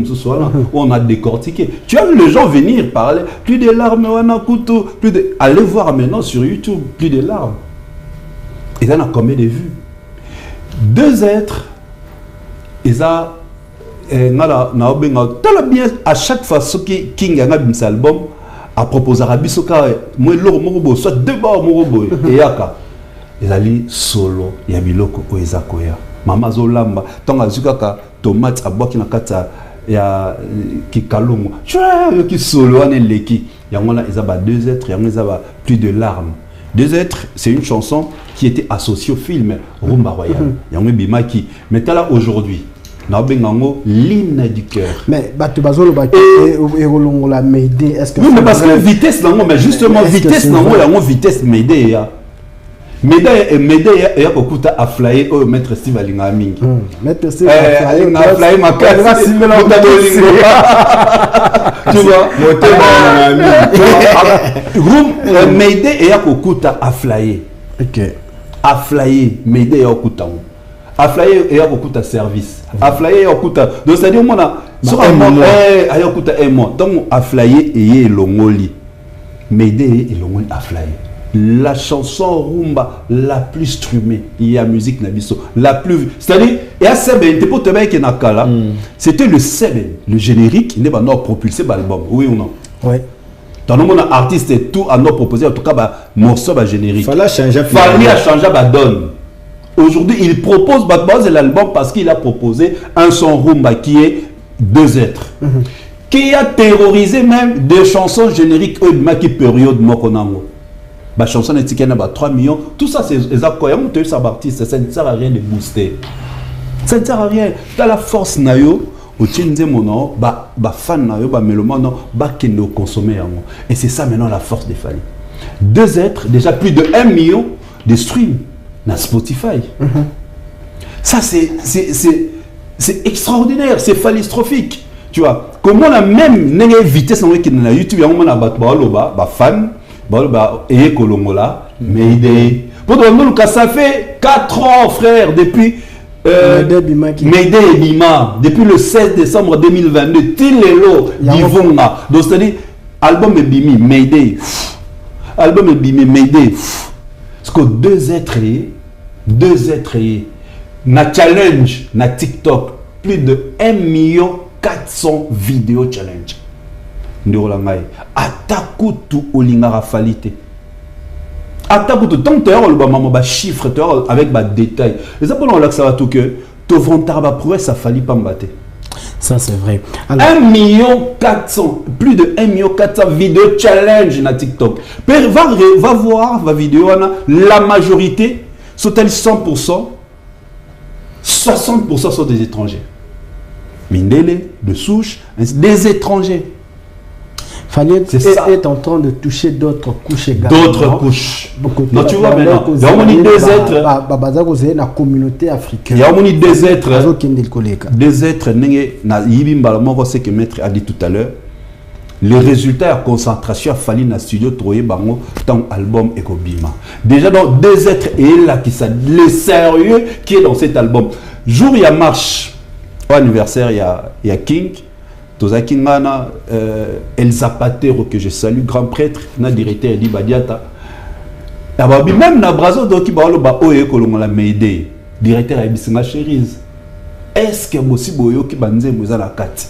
on a décortiqué. Tu as vu les gens venir parler, plus de larmes, on a couteau, plus de... Allez voir maintenant sur YouTube, plus de larmes. Et là, on a combien de vues? 2 êtres. Et ça, bien à chaque fois ce qui King a un album à proposer à Bisoka, moi l'or soit 2 barres morobo et yaka. Et ali solo ya biloko oezakoya. Mama zolamba tant azukaka tomate aboki na kata ya kikalongo. Chwa ki solo ane leki. Yangona ezaba 2 êtres, yangona ezaba plus de larmes. 2 êtres, c'est une chanson qui était associée au film Rumba Royale. Yangona bimaki. Mais là aujourd'hui l'hymne du cœur. Mais tu vas la m'aider. Est-ce que oui, mais parce que vitesse mais justement vitesse vitesse m'aider. M'aider et beaucoup à flyer au Maître Steve Alingaming. Maître Steve a flyer ma carte. Tu vois, m'aider et beaucoup à flyer. OK. À flyer, m'aider et beaucoup à flyer et à beaucoup de service. À flyer et à beaucoup de... Donc, c'est-à-dire, on a... un mois. Donc, à flyer et l'ongoli. M'aider et l'ongoli à flyer. La chanson rumba la plus streamée. Il y a musique Nabiso. La plus... C'est-à-dire, et à Seben, t'es pour te mettre dans Kala. C'était le Seben, le générique, il n'est pas non propulsé par l'album. Oui ou non? Oui. Dans le monde artiste et tout à nous proposer, en tout cas, morceau générique. Fallait changer. Fallait changer la donne. Aujourd'hui, il propose l'album parce qu'il a proposé un son rumba qui est 2 êtres. Qui a terrorisé même des chansons génériques qui période Mokonango. La chanson est 3 millions. Tout ça, c'est incroyable. Ça ne sert à rien de booster. Ça ne sert à rien. Tu as la force nayo. Fan nayo, mélomane, qui nous consommer. Et c'est ça maintenant la force des Fali. 2 êtres, déjà plus de 1 million de streams. Na Spotify. Ça, c'est extraordinaire, c'est phallistrophique. Tu vois, comment la même vitesse dans YouTube, il y a un fan, et Kolongola, mais ça fait 4 ans, frère, depuis Mayday et Bima, depuis le 16 décembre 2022, Tilelo, Divonga. Donc, c'est-à-dire, album et Bimi, Mayday, album et Bimi, Mayday. Parce que 2 êtres na challenge na TikTok plus de 1 400 000 vidéos challenge ndiro ngai atakutu olingara falite atakutu tant que le maman ba chiffre avec ba détail et ça pendant là que ça va tout que to vantar ba prouesse ça fali pas mbaté. Ça c'est vrai. Alors, 1 400 000, plus de 1 400 000 vidéos challenge na TikTok. Va voir la vidéo, la majorité, sont-elles 100%, 60% sont des étrangers. Mindele, de souche, des étrangers. Fali est en train de toucher d'autres couches également. D'autres couches. Non, tu vois maintenant, il y a au moins deux êtres. La communauté africaine. Il y a au moins deux êtres. Deux êtres, c'est que Maître a dit tout à l'heure. Les résultats de concentration Fali dans le studio Troye Bango, dans l'album Ekobima. Déjà, donc, deux êtres et là qui ça, le sérieux qui est dans cet album. Jour, il y a marche. Au anniversaire, il y a King. Toza Kingana, El Zapatero, que je salue, grand prêtre, na directeur Edi Badiata. Même na Brazo Doki Baolo Ba Oye Kolongola Meide, directeur Abisinga Cherise. Est-ce que Bossi Boyo qui banze Mouza la carte?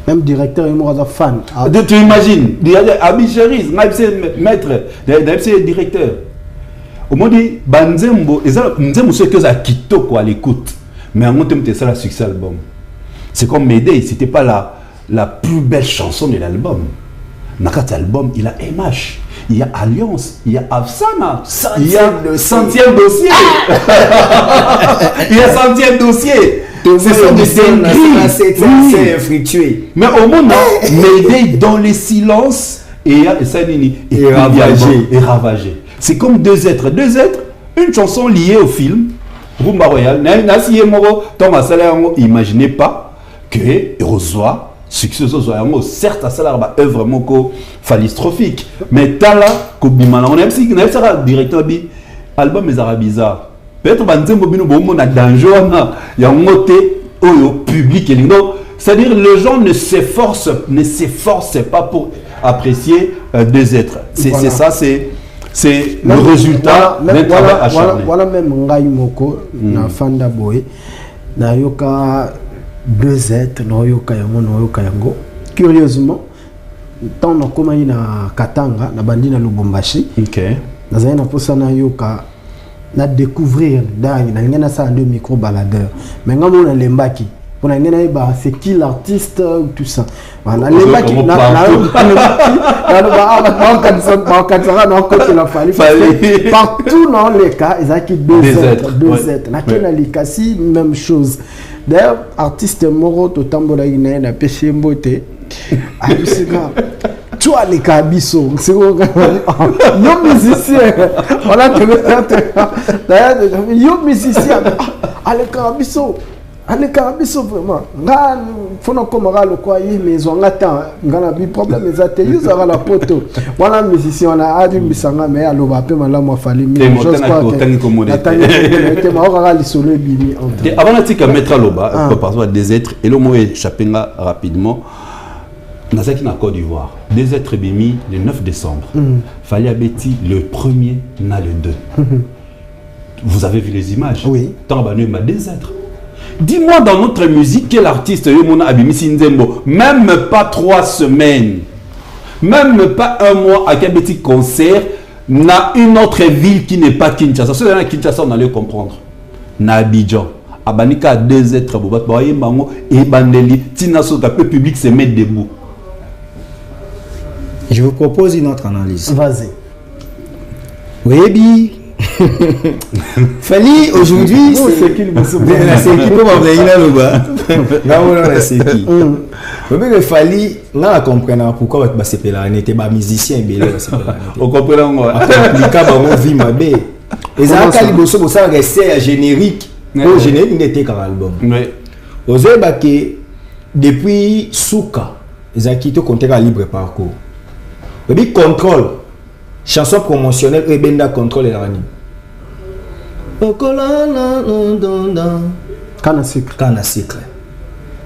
Même directeur est mort fan. Tu imagines, Abi Cherise, maître, directeur. Au moins dit, Banzembo, Nzembo c'est que ça quitte quoi à l'écoute. Mais en montant ça le succès album. C'est comme Médée, c'était pas la plus belle chanson de l'album. Dans cet album, il y a MH, il y a Alliance, il y a Afsana, il y a le centième dossier. Il y a centième dossier. Ce sont des c'est infructueux. Mais au moment, Médée dans les silences et ravagé. C'est comme deux êtres. Deux êtres, une chanson liée au film. Rumba Royal, imaginez pas que reçoit succès certes à ça œuvre moko phallistrophique mais tala kobimana on a directeur bi album les bizarre peut-être banzembo bino bomo na danger ya ngoté oyo public et donc c'est-à-dire les gens ne s'efforcent pas pour apprécier deux êtres c'est ça c'est le résultat d'un travail acharné. Voilà même ngai moko na fanda boy na yoka deux êtres na yoka yango curieusement tant na komani na Katanga na bandi na Lubumbashi na zana na posa na yoka na découvrir na ngena ça deux micro baladeur mais ngamo na lembaki on a c'est qui l'artiste tout ça voilà les mecs partout dans les cas ils ont qui deux êtres na likasi même chose d'ailleurs artiste moro to tambola ina na péché mbote abisika tu as les cabisso c'est yo musicien voilà d'ailleurs yo musicien allez cabisso allez cabisso vraiment nga fona komara le quoi yi mais on attend ngana bi problème les ateliers ça va la poto voilà musicien on a adi bisanga mais allo va pe mala mo fali mi chose quoi avant de tika mettre loba parfois des êtres et le mot échappé rapidement dans cette Côte d'Ivoire des êtres bimi le 9 décembre fallait abeti le 1er na le 2 vous avez vu les images oui tant banu ma des êtres. Dis-moi dans notre musique quel artiste Yomona Abimisi Nzembo, même pas 3 semaines, même pas 1 mois à quel petit concert, n'a une autre ville qui n'est pas Kinshasa. Si on est à Kinshasa, on allait comprendre. Na Abidjan, Abanika 2 êtres, et Bandeli, Tina Sota, le public se met debout. Je vous propose une autre analyse. Vas-y. Oui, Fali aujourd'hui c'est qui Fali là comprendre pourquoi bah c'est là n'était pas musicien on comprend moi vie ma bé et ça calibre ça rester générique au générique n'était qu'un album aux que depuis Souka ils ont quitté compter à libre parcours le contrôle chanson promotionnelle et benda contrôle et rani Kana secret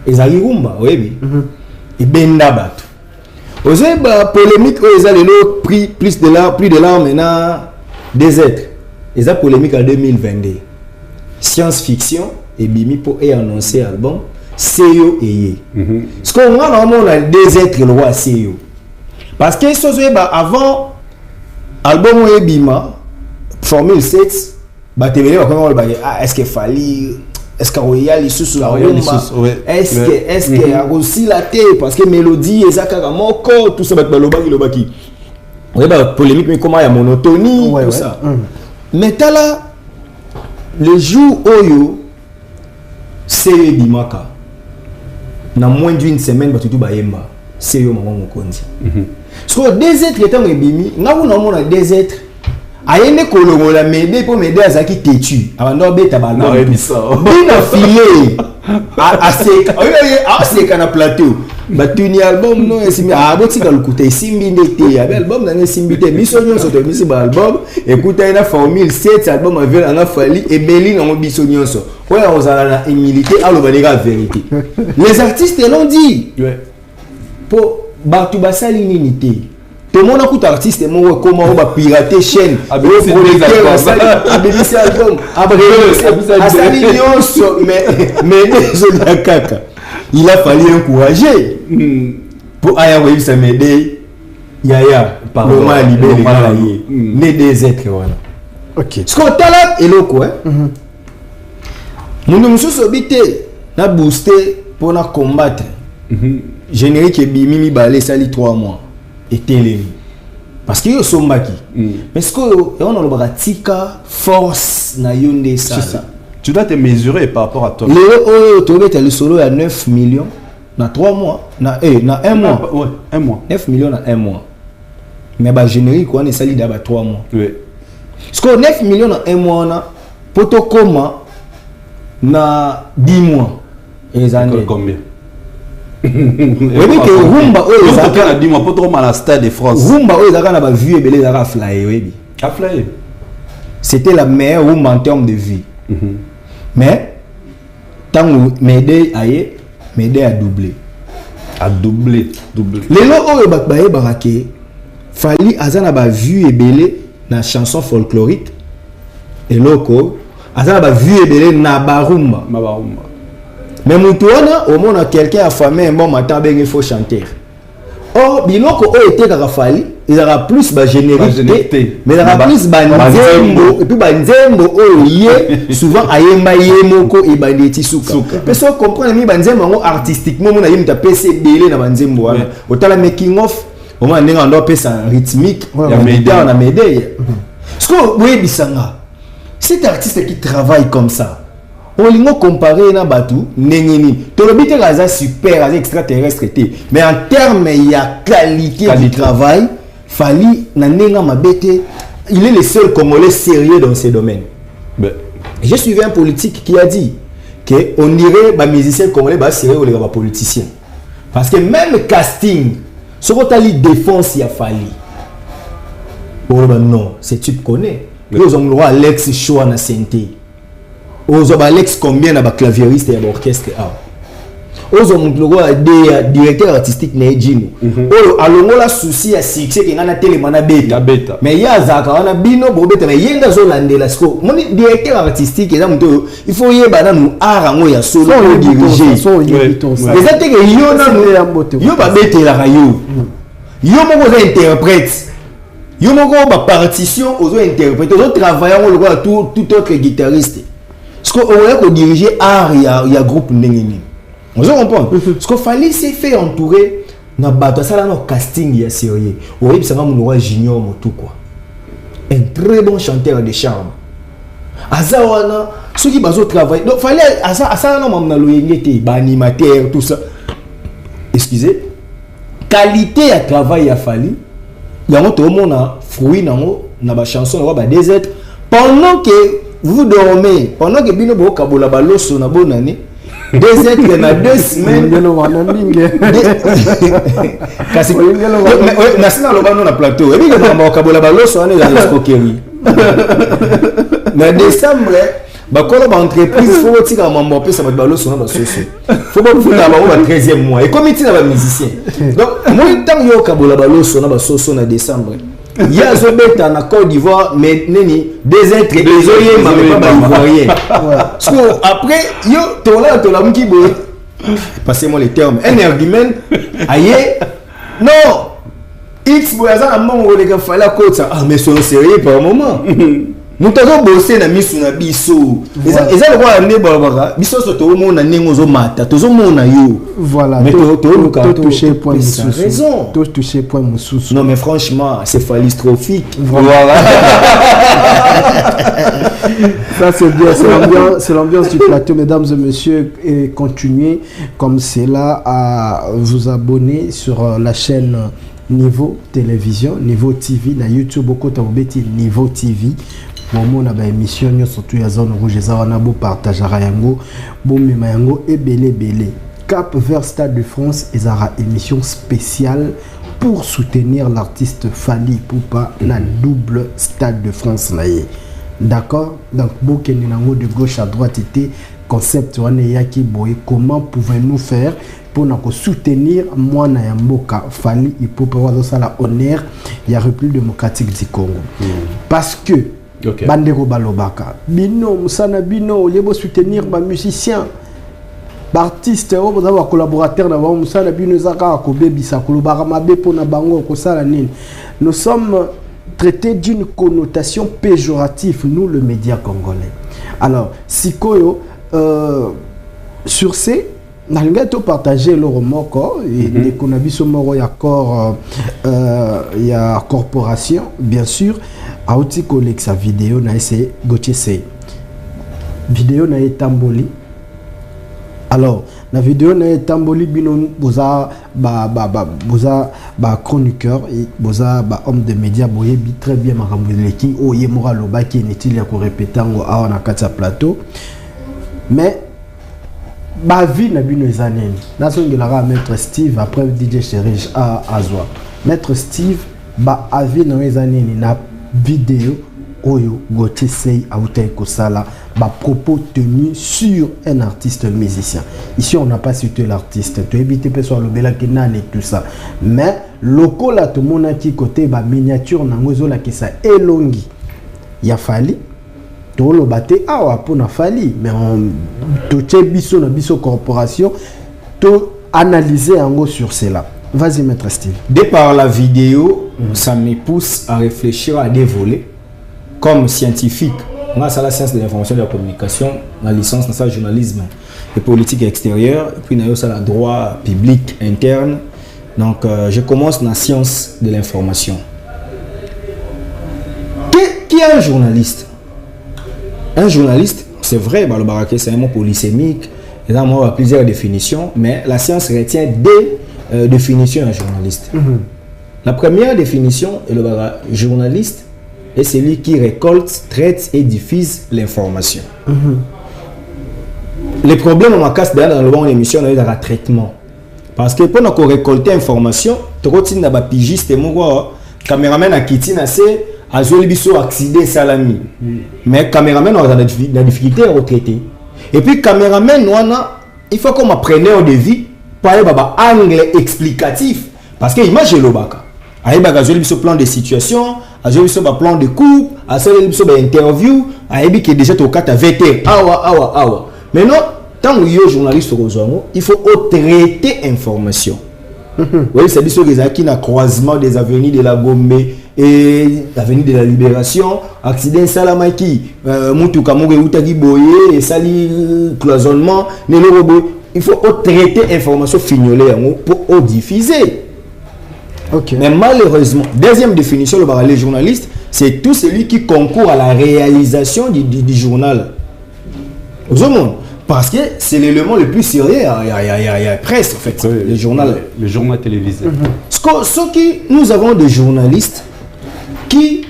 ezali rumba oui et benda bato osé ba polémique ils allaient le prix plus de l'art maintenant des êtres ils a polémique en 2022 science-fiction et bimi pour annoncer album Seyo et ce qu'on a normalement des êtres le roi Seyo parce que ce avant album Ebima Formule 7 est-ce qu'il fallait est-ce qu'il Royal est sous la est-ce qu'il a aussi la tête parce que mélodie et Zakara Moko tout ça va lobaki oui bah polémique mais comment il y a monotonie tout ça mais t'as là le jour Oyo c'est Ebimaka dans moins d'une semaine bah tout yemba c'est yo maman mokonzi. Parce que des êtres étant ebimi, na mona des êtres ayende kolongo la m'aider pour m'aider à zaki têtu. Avant beta ba na rebisa. Bina filé. C'est kana plateau. Batuni album non esimi aboti ka lukuta simbi ndete album na simbi te biso nyonso to misi ba album écoute ina formule 7 album avec ana fali et Beli na biso nyonso. Oya ozala na humilité aloba la vérité. Les artistes l'ont dit. Ouais. Pour batu basali nini te. Tout le monde a écouté artiste mo comment on va pirater chaîne. Abisi album. Asali nyonso mais désolé kaka. Il a fallu encourager pour aller voir ça m'aider. Yaya, pardon, comment libérer les des êtres voilà. OK. Ce qu'on t'a là et loko hein. Nous nous sommes habités na booster pour na combattre. Générique et bimimi balé sali 3 mois et télé. Parce que yo sombaki. Mais ce que on a le bratika force na yonde ça. Tu dois te mesurer par rapport à toi. Le solo à 9 millions dans 3 mois. Na 1 mois. Ouais, 1 mois. 9 millions dans 1 mois. Mais bah générique, on est sali d'abord 3 mois. Oui. Parce que 9 millions dans 1 mois, na poto comment na 10 mois. Et combien? Oui, mais que Rumba, ça a 10 mois, pas trop mal à Stade de France. Rumba, ça a vu et belé, ça a flyé. A flyé. C'était la meilleure Rumba en termes de vie. Mais, tant que m'aider a doublé. A doublé. Les lots baraké, fallait azana ba vu et belé na chanson folklorique. Et loko, azana ba vu et belé na barumba. Mais moutouana, au moins quelqu'un a famé un bon matin, il faut chanter. Or, biloko o était fali, il aura plus ba générité, mais il aura plus banzembo et puis banzembo o yé souvent ayemba yemoko et bandeti suka. Parce que comprendre mi banzembo artistiquement mon ayem ta PC belé na banzembo wana. Otala making of, au moins ndenge ndo pesa rythmique, ya média na média. Ce que oui bisanga. Cet artiste qui travaille comme ça. On l'a comparé na batu nengeni tolobite raza super raza extraterrestre mais en termes il y a qualité du travail fali na nenga mabete il est le seul Congolais sérieux dans ce domaine. J'ai suivi un politique qui a dit que on dirait ba musicien congolais ba sérieux ou les ba politiciens parce que même casting ce qu'on t'a dit défense il a fallu non c'est tu connais ils ont le droit Alex Choa na santé. Ozo Alex combien na ba claviériste et ba orchestre a. Ozo mutlogo a directeur artistique na Ejino. Oyo alongo la souci ya succès ke ngana telema na beta. Mais ya zaka wana bino bo beta mais yenga zo landela sko. Mon directeur artistique eza muto il faut yeba na nu ara ngo ya solo pour diriger. Les ate ke yo na yo ba beta la rayo. Yo moko za interprète. Yo moko ba partition ozo interprète ozo travailler ngo lokola tout autre guitariste. Parce qu'on a dirigé art, il y a groupe Nengeni. On se comprend. Parce qu'il fallait se faire entourer dans le ça là casting il y a sérieux. Oui, ça va mon roi junior tout quoi. Un très bon chanteur de charme. Azawana, ceux qui baso travail. Donc fallait ça non mamna loyengete, animateur tout ça. Excusez. Qualité à travail a fallu. Il y a tout le monde a fruit na ba chanson na ba des êtres pendant que vous dormez pendant que bino bo kabola baloso na bonane des êtres na 2 semaines kasi na sina loba no na plateau et bien na kabola baloso na la escroquerie na décembre bakolo ba entreprise faut tika mambo pesa ba baloso na basoso faut ba futa ba 13e mois et comme tina ba musicien donc moi tant yo kabola baloso na basoso na décembre. Il y a un bêta en Côte d'Ivoire, mais neni des êtres des oreilles, mais pas ivoiriens. Parce que après, yo, tu l'as qui boit. Passez-moi les termes. Un argument, aïe, non. X boyaza à mon où les gars fallait à côte ça. Ah mais c'est sérieux par un moment. Mutu azo bosser na misu na biso. Eza le quoi amener balabaka. Biso so to mona nengo zo mata, to zo mona yo. Voilà. Mais to toucher point mususu. Raison. To toucher point mususu. Non mais franchement, c'est phallistrophique. Voilà. Ça c'est bien, c'est l'ambiance du plateau, mesdames et messieurs, et continuez comme c'est là à vous abonner sur la chaîne Niveau Télévision, Niveau TV, na YouTube, beaucoup de Niveau TV. Momo na ba émission surtout ya zone rouge za wana bo partager yango bo mema yango et belé Cap vers Stade de France ezara émission spéciale pour soutenir l'artiste Fally Ipupa na double Stade de France na ye. D'accord? Donc bokende nango de gauche à droite était concept wana yaki boye comment pouvons-nous faire pour nous soutenir moi na yamboka Fally Ipupa wa ça la honneur ya République démocratique du Congo. Parce que okay. Bandeko balobaka bino musana bino yebo soutenir ba musicien ba artiste o boza ba collaborateur na ba musana bino zaka ko bebisa ko lobaka mabe pona bango ko sala nini. Nous sommes traités d'une connotation péjorative nous le média congolais. Alors sikoyo sur ces nalinga to partager le remoko et qu'on a biso moro ya corps ya corporation bien sûr a outi collègue sa vidéo na essayé Gauthier Sey vidéo na etamboli alors la vidéo na etamboli bino boza boza chroniqueur et boza homme de médias boye très bien makamboleki o ye mora lobaki inutile ya ko répéter ngo a na kata plateau mais ba vie na bino ezaneni nasongela maître Steve après DJ Chérige à Azwa maître Steve ba avis na ezaneni na vidéo oyo Gauthier Sey a outé kosala ba propos tenus sur un artiste musicien. Ici on n'a pas cité l'artiste tu éviter personne le bela kenan et tout ça mais lokola to mona ki côté ba miniature nango zola ke ça elongi ya Fally to lo baté awa pona Fally mais on to tche biso na biso corporation to analyser yango sur cela. Vas-y maître Steve. De par la vidéo, ça me pousse à réfléchir à des volets comme scientifique. Moi, c'est la science de l'information et de la communication, la licence dans le journalisme et politique extérieure, et puis dans le droit public interne. Donc, je commence dans la science de l'information. Qui est un journaliste? Un journaliste, c'est vrai, le baraké, c'est un mot polysémique, il y a plusieurs définitions, mais la science retient des définitions d'un journaliste. La première définition est le journaliste est celui qui récolte, traite et diffuse l'information. Les problèmes on casse dans le bon émission on a eu un traitement parce que pour nous récolter l'information, tu continues à pigiste et mon caméraman a quitté assez à Zolibiso accident salami. Mais caméraman on a la difficulté à retraiter. Et puis caméraman il faut qu'on apprenne au devis pour aller un angle explicatif parce que image est l'obaka. Aïe bagazoli biso plan de situation, azoli biso plan de coupe, azoli biso interview, aïe qui est déjà au cas VT. Awa. Maintenant, tant que yo journaliste il faut traiter information. Oui, c'est biso qui na croisement des avenues de la Gombe et l'avenue de la Libération, accident salamaki, mutuka moge utagi boye et sali cloisonnement, il faut traiter information fignolée pour diffuser. Okay. Mais malheureusement, deuxième définition, les journalistes, c'est tout celui qui concourt à la réalisation du journal. Parce que c'est l'élément le plus sérieux, il y a presse en fait, oui, le journal. Le journal télévisé. Ce qui, nous avons des journalistes qui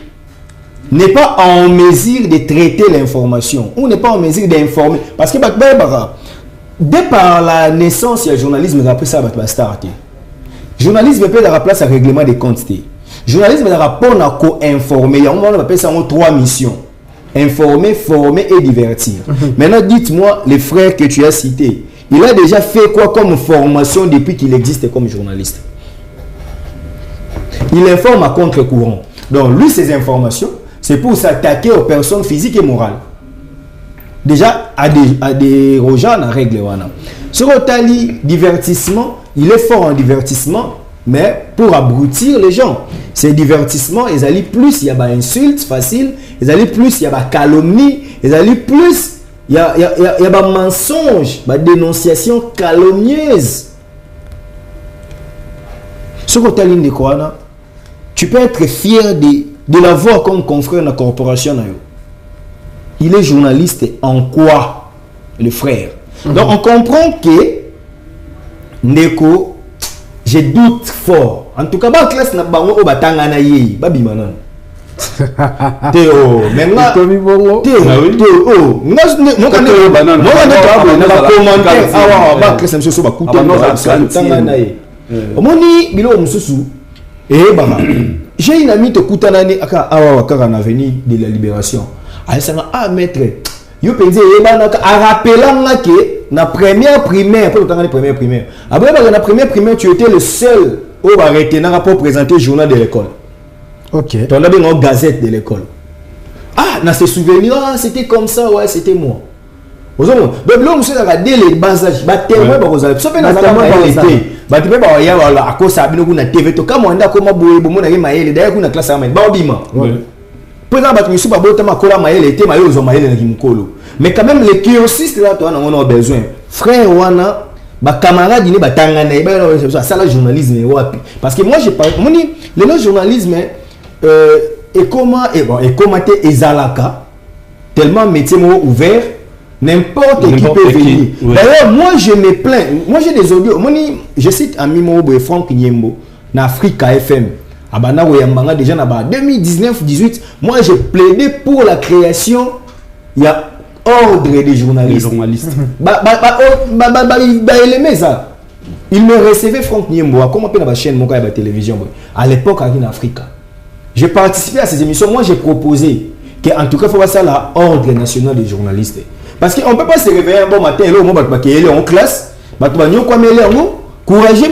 n'est pas en mesure de traiter l'information, ou n'est pas en mesure d'informer. Parce que dès par la naissance, il y a le journalisme, après ça va starter. Journalisme peut avoir place à règlement des comptes. Journalisme peut avoir rapport à co-informer. Il y a un moment on appelle ça en 3 missions. Informer, former et divertir. Maintenant, dites-moi, les frères que tu as cités, il a déjà fait quoi comme formation depuis qu'il existe comme journaliste? Il informe à contre-courant. Donc, lui, ces informations, c'est pour s'attaquer aux personnes physiques et morales. Déjà, à des rojans, à règle. Sur le divertissement, il est fort en divertissement, mais pour abrutir les gens. C'est divertissement, ils allaient plus, il y a des insultes faciles, ils allaient plus, il y a des calomnies, ils allaient plus, il y a des mensonges, des dénonciations calomnieuses. Ce que tu peux être fier de l'avoir comme confrère de la corporation. Il est journaliste en quoi, le frère? Donc on comprend que Neko, je doute fort. En tout cas, la classe n'a pas de batanga na ye, babi manan. Théo, mais moi, Théo, oh, moi quand commentaire, ah bah classe monsieur soba kuta batanga na ye. Omoni bilo mususu, bah j'ai une amie te kuta na ne aka awa wakara na avenue de la Libération. Ah ça ah maître, yo pense eba na a rappelant que na première primaire, pour le première primaire. Après la première primaire, tu étais le seul au arrêté pour présenter le journal de l'école. Ok. Tu as bien une gazette de l'école. Ah, dans ces souvenirs, c'était comme ça, ouais, c'était moi. Vous avez donc là, monsieur a regardé les bas âges, tellement vous avez. Sauf que dans la été, tu peux pas y avoir à cause ça bien na TV. To comme on a comme boye bomo na maïle, d'ailleurs qu'on a classe à maïle. Ba obima. Pour exemple, tu me suis pas beau tellement cola maïle était maïle aux maïle na kimkolo. Mais quand même les kiosistes là, toi on a besoin. Frère wana ba camarade ni ba tangana ba ça la journalisme wapi. Parce que moi j'ai pas le journalisme et comment ezalaka tellement métier ouvert. N'importe qui peut venir. D'ailleurs, moi je me plains. Moi j'ai des audios. Je cite Ami et Franck Niembo, na Africa FM. Abana Woyambanga déjà na 2019-18. Moi j'ai plaidé pour la création. Il y a ordre des journalistes. Il me recevait Franck Niembo. Comment appelle la chaîne mon la télévision à l'époque en Afrique. J'ai participé à ces émissions. Moi j'ai proposé qu'en tout cas il faut voir ça l'ordre national des journalistes. Parce qu'on ne peut pas se réveiller un bon matin et là, on va en classe, on va courager,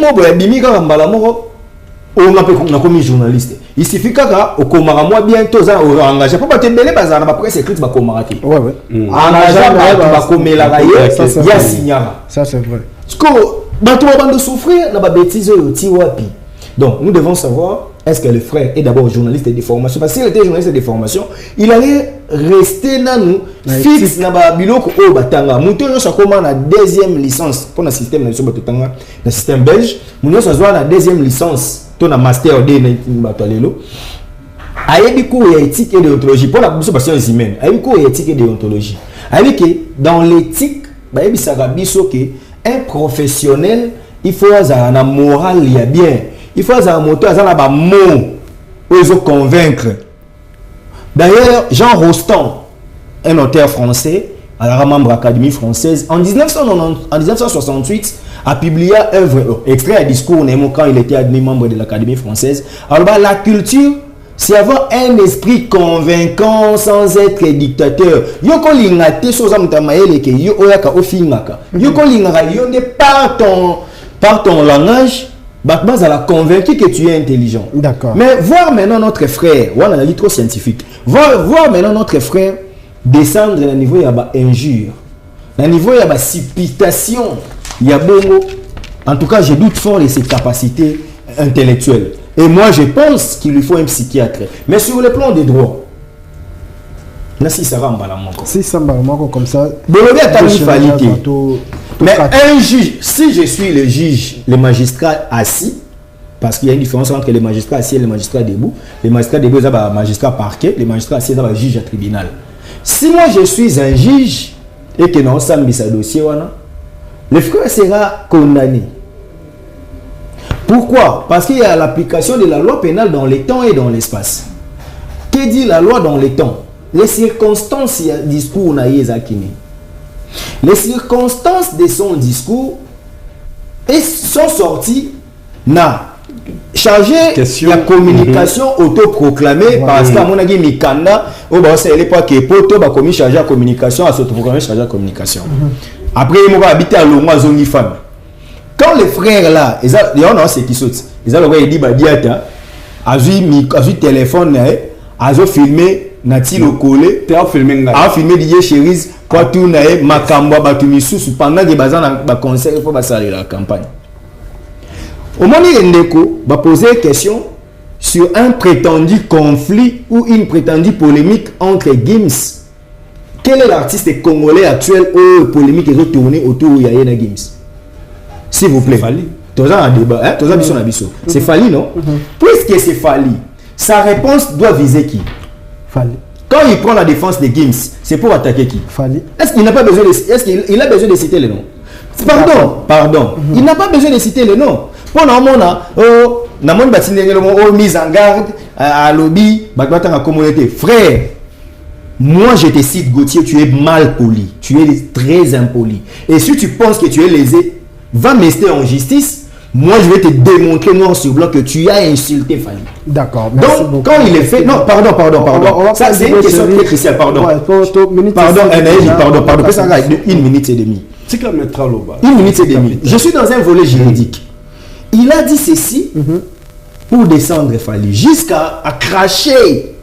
on a commis journaliste. Il suffit qu'on a bientôt engagé. Pour pas te mêler, parce que la presse écrite va commander. Ouais, ouais. Ça, c'est vrai. Parce que souffrir, on a des bêtises. Donc, nous devons savoir. Est-ce que le frère est d'abord journaliste de formation? Parce qu'il était journaliste de formation, il allait rester dans nous, fixe dans le biloko au Batanga. Nous avons la deuxième licence pour le système le système belge. Nous avons la deuxième licence pour le master de Batalelo. Il y a des cours d'éthique et de déontologie pour la passion humaine. Il y a des cours d'éthique et de déontologie. Dans l'éthique, un professionnel, il faut avoir la morale, il y a bien. Il faut avoir un moteur, un mot où ils ont convaincre. D'ailleurs, Jean Rostand, un auteur français, à la membre de l'Académie française, en 1968, a publié un œuvre, extrait un discours quand il était admis membre de l'Académie française. Alors, la culture, c'est avoir un esprit convaincant sans être dictateur. Yoko lingate soza mutamaele ke yo oyaka ofingaka. Yoko lingara yonde par ton langage. Batman a convaincu que tu es intelligent. D'accord. Mais voir maintenant notre frère, voilà un trop scientifique. Voir maintenant notre frère descendre au niveau il y a injure, au niveau il y a supputation, il y a bongo. En tout cas, je doute fort de ses capacités intellectuelles. Et moi, je pense qu'il lui faut un psychiatre. Mais sur le plan des droits, si ça va comme ça. Mais un juge, si je suis le juge, le magistrat assis, parce qu'il y a une différence entre les magistrats assis et les magistrats debout. Les magistrats debout, c'est un magistrat parquet, les magistrats assis, c'est un juge à tribunal. Si moi je suis un juge et que non, ça me dit dossier, le frère sera condamné. Pourquoi? Parce qu'il y a l'application de la loi pénale dans les temps et dans l'espace. Que dit la loi dans les temps? Les circonstances du discours naïe Zakini. Les circonstances de son discours sont sorties chargé la communication autoproclamée parce qu'à mon avis Mikanda au c'est l'époque que poto ba commis chargé la communication à s'autoproclamer chargé la communication. Après il m'a habité à Longwa zone femme. Quand les frères là, ils ont ce qui saute. Ils ont dit bah diata a vu téléphone a filmé Nati le collé, tu as filmé DJ Cherise, quoi tout nae makamba batumi sous pendant que bazan ba concert faut basaler la campagne. Au moment où Ndeko va poser une question sur un prétendu conflit ou une prétendue polémique entre Gims. Quel est l'artiste congolais actuel où polémique est tournée autour de Yaya Gims? S'il vous plaît. Fali. Tous un débat, hein? Tous un biso. C'est Fali, non? Puisque c'est Fali, sa réponse doit viser qui? Fali. Quand il prend la défense de Gims, c'est pour attaquer qui? Fali. Est-ce qu'il n'a pas besoin de, est-ce qu'il a besoin de citer les noms? Pardon. Il n'a pas besoin de citer les noms. Pour mise en garde à lobby, la communauté. Frère, moi je te cite Gauthier, tu es mal poli, tu es très impoli. Et si tu penses que tu es lésé, va m'ester en justice. Moi, je vais te démontrer noir sur blanc que tu as insulté Fali. D'accord. Donc, beaucoup. Quand il est fait... Non, pardon. Ça, c'est une question très cruciale, pardon. Pardon. Ça va être 1 minute et demie. C'est qu'à mettre à l'eau. 1 minute et demie. Je suis dans un volet juridique. Il a dit ceci pour descendre Fali, jusqu'à cracher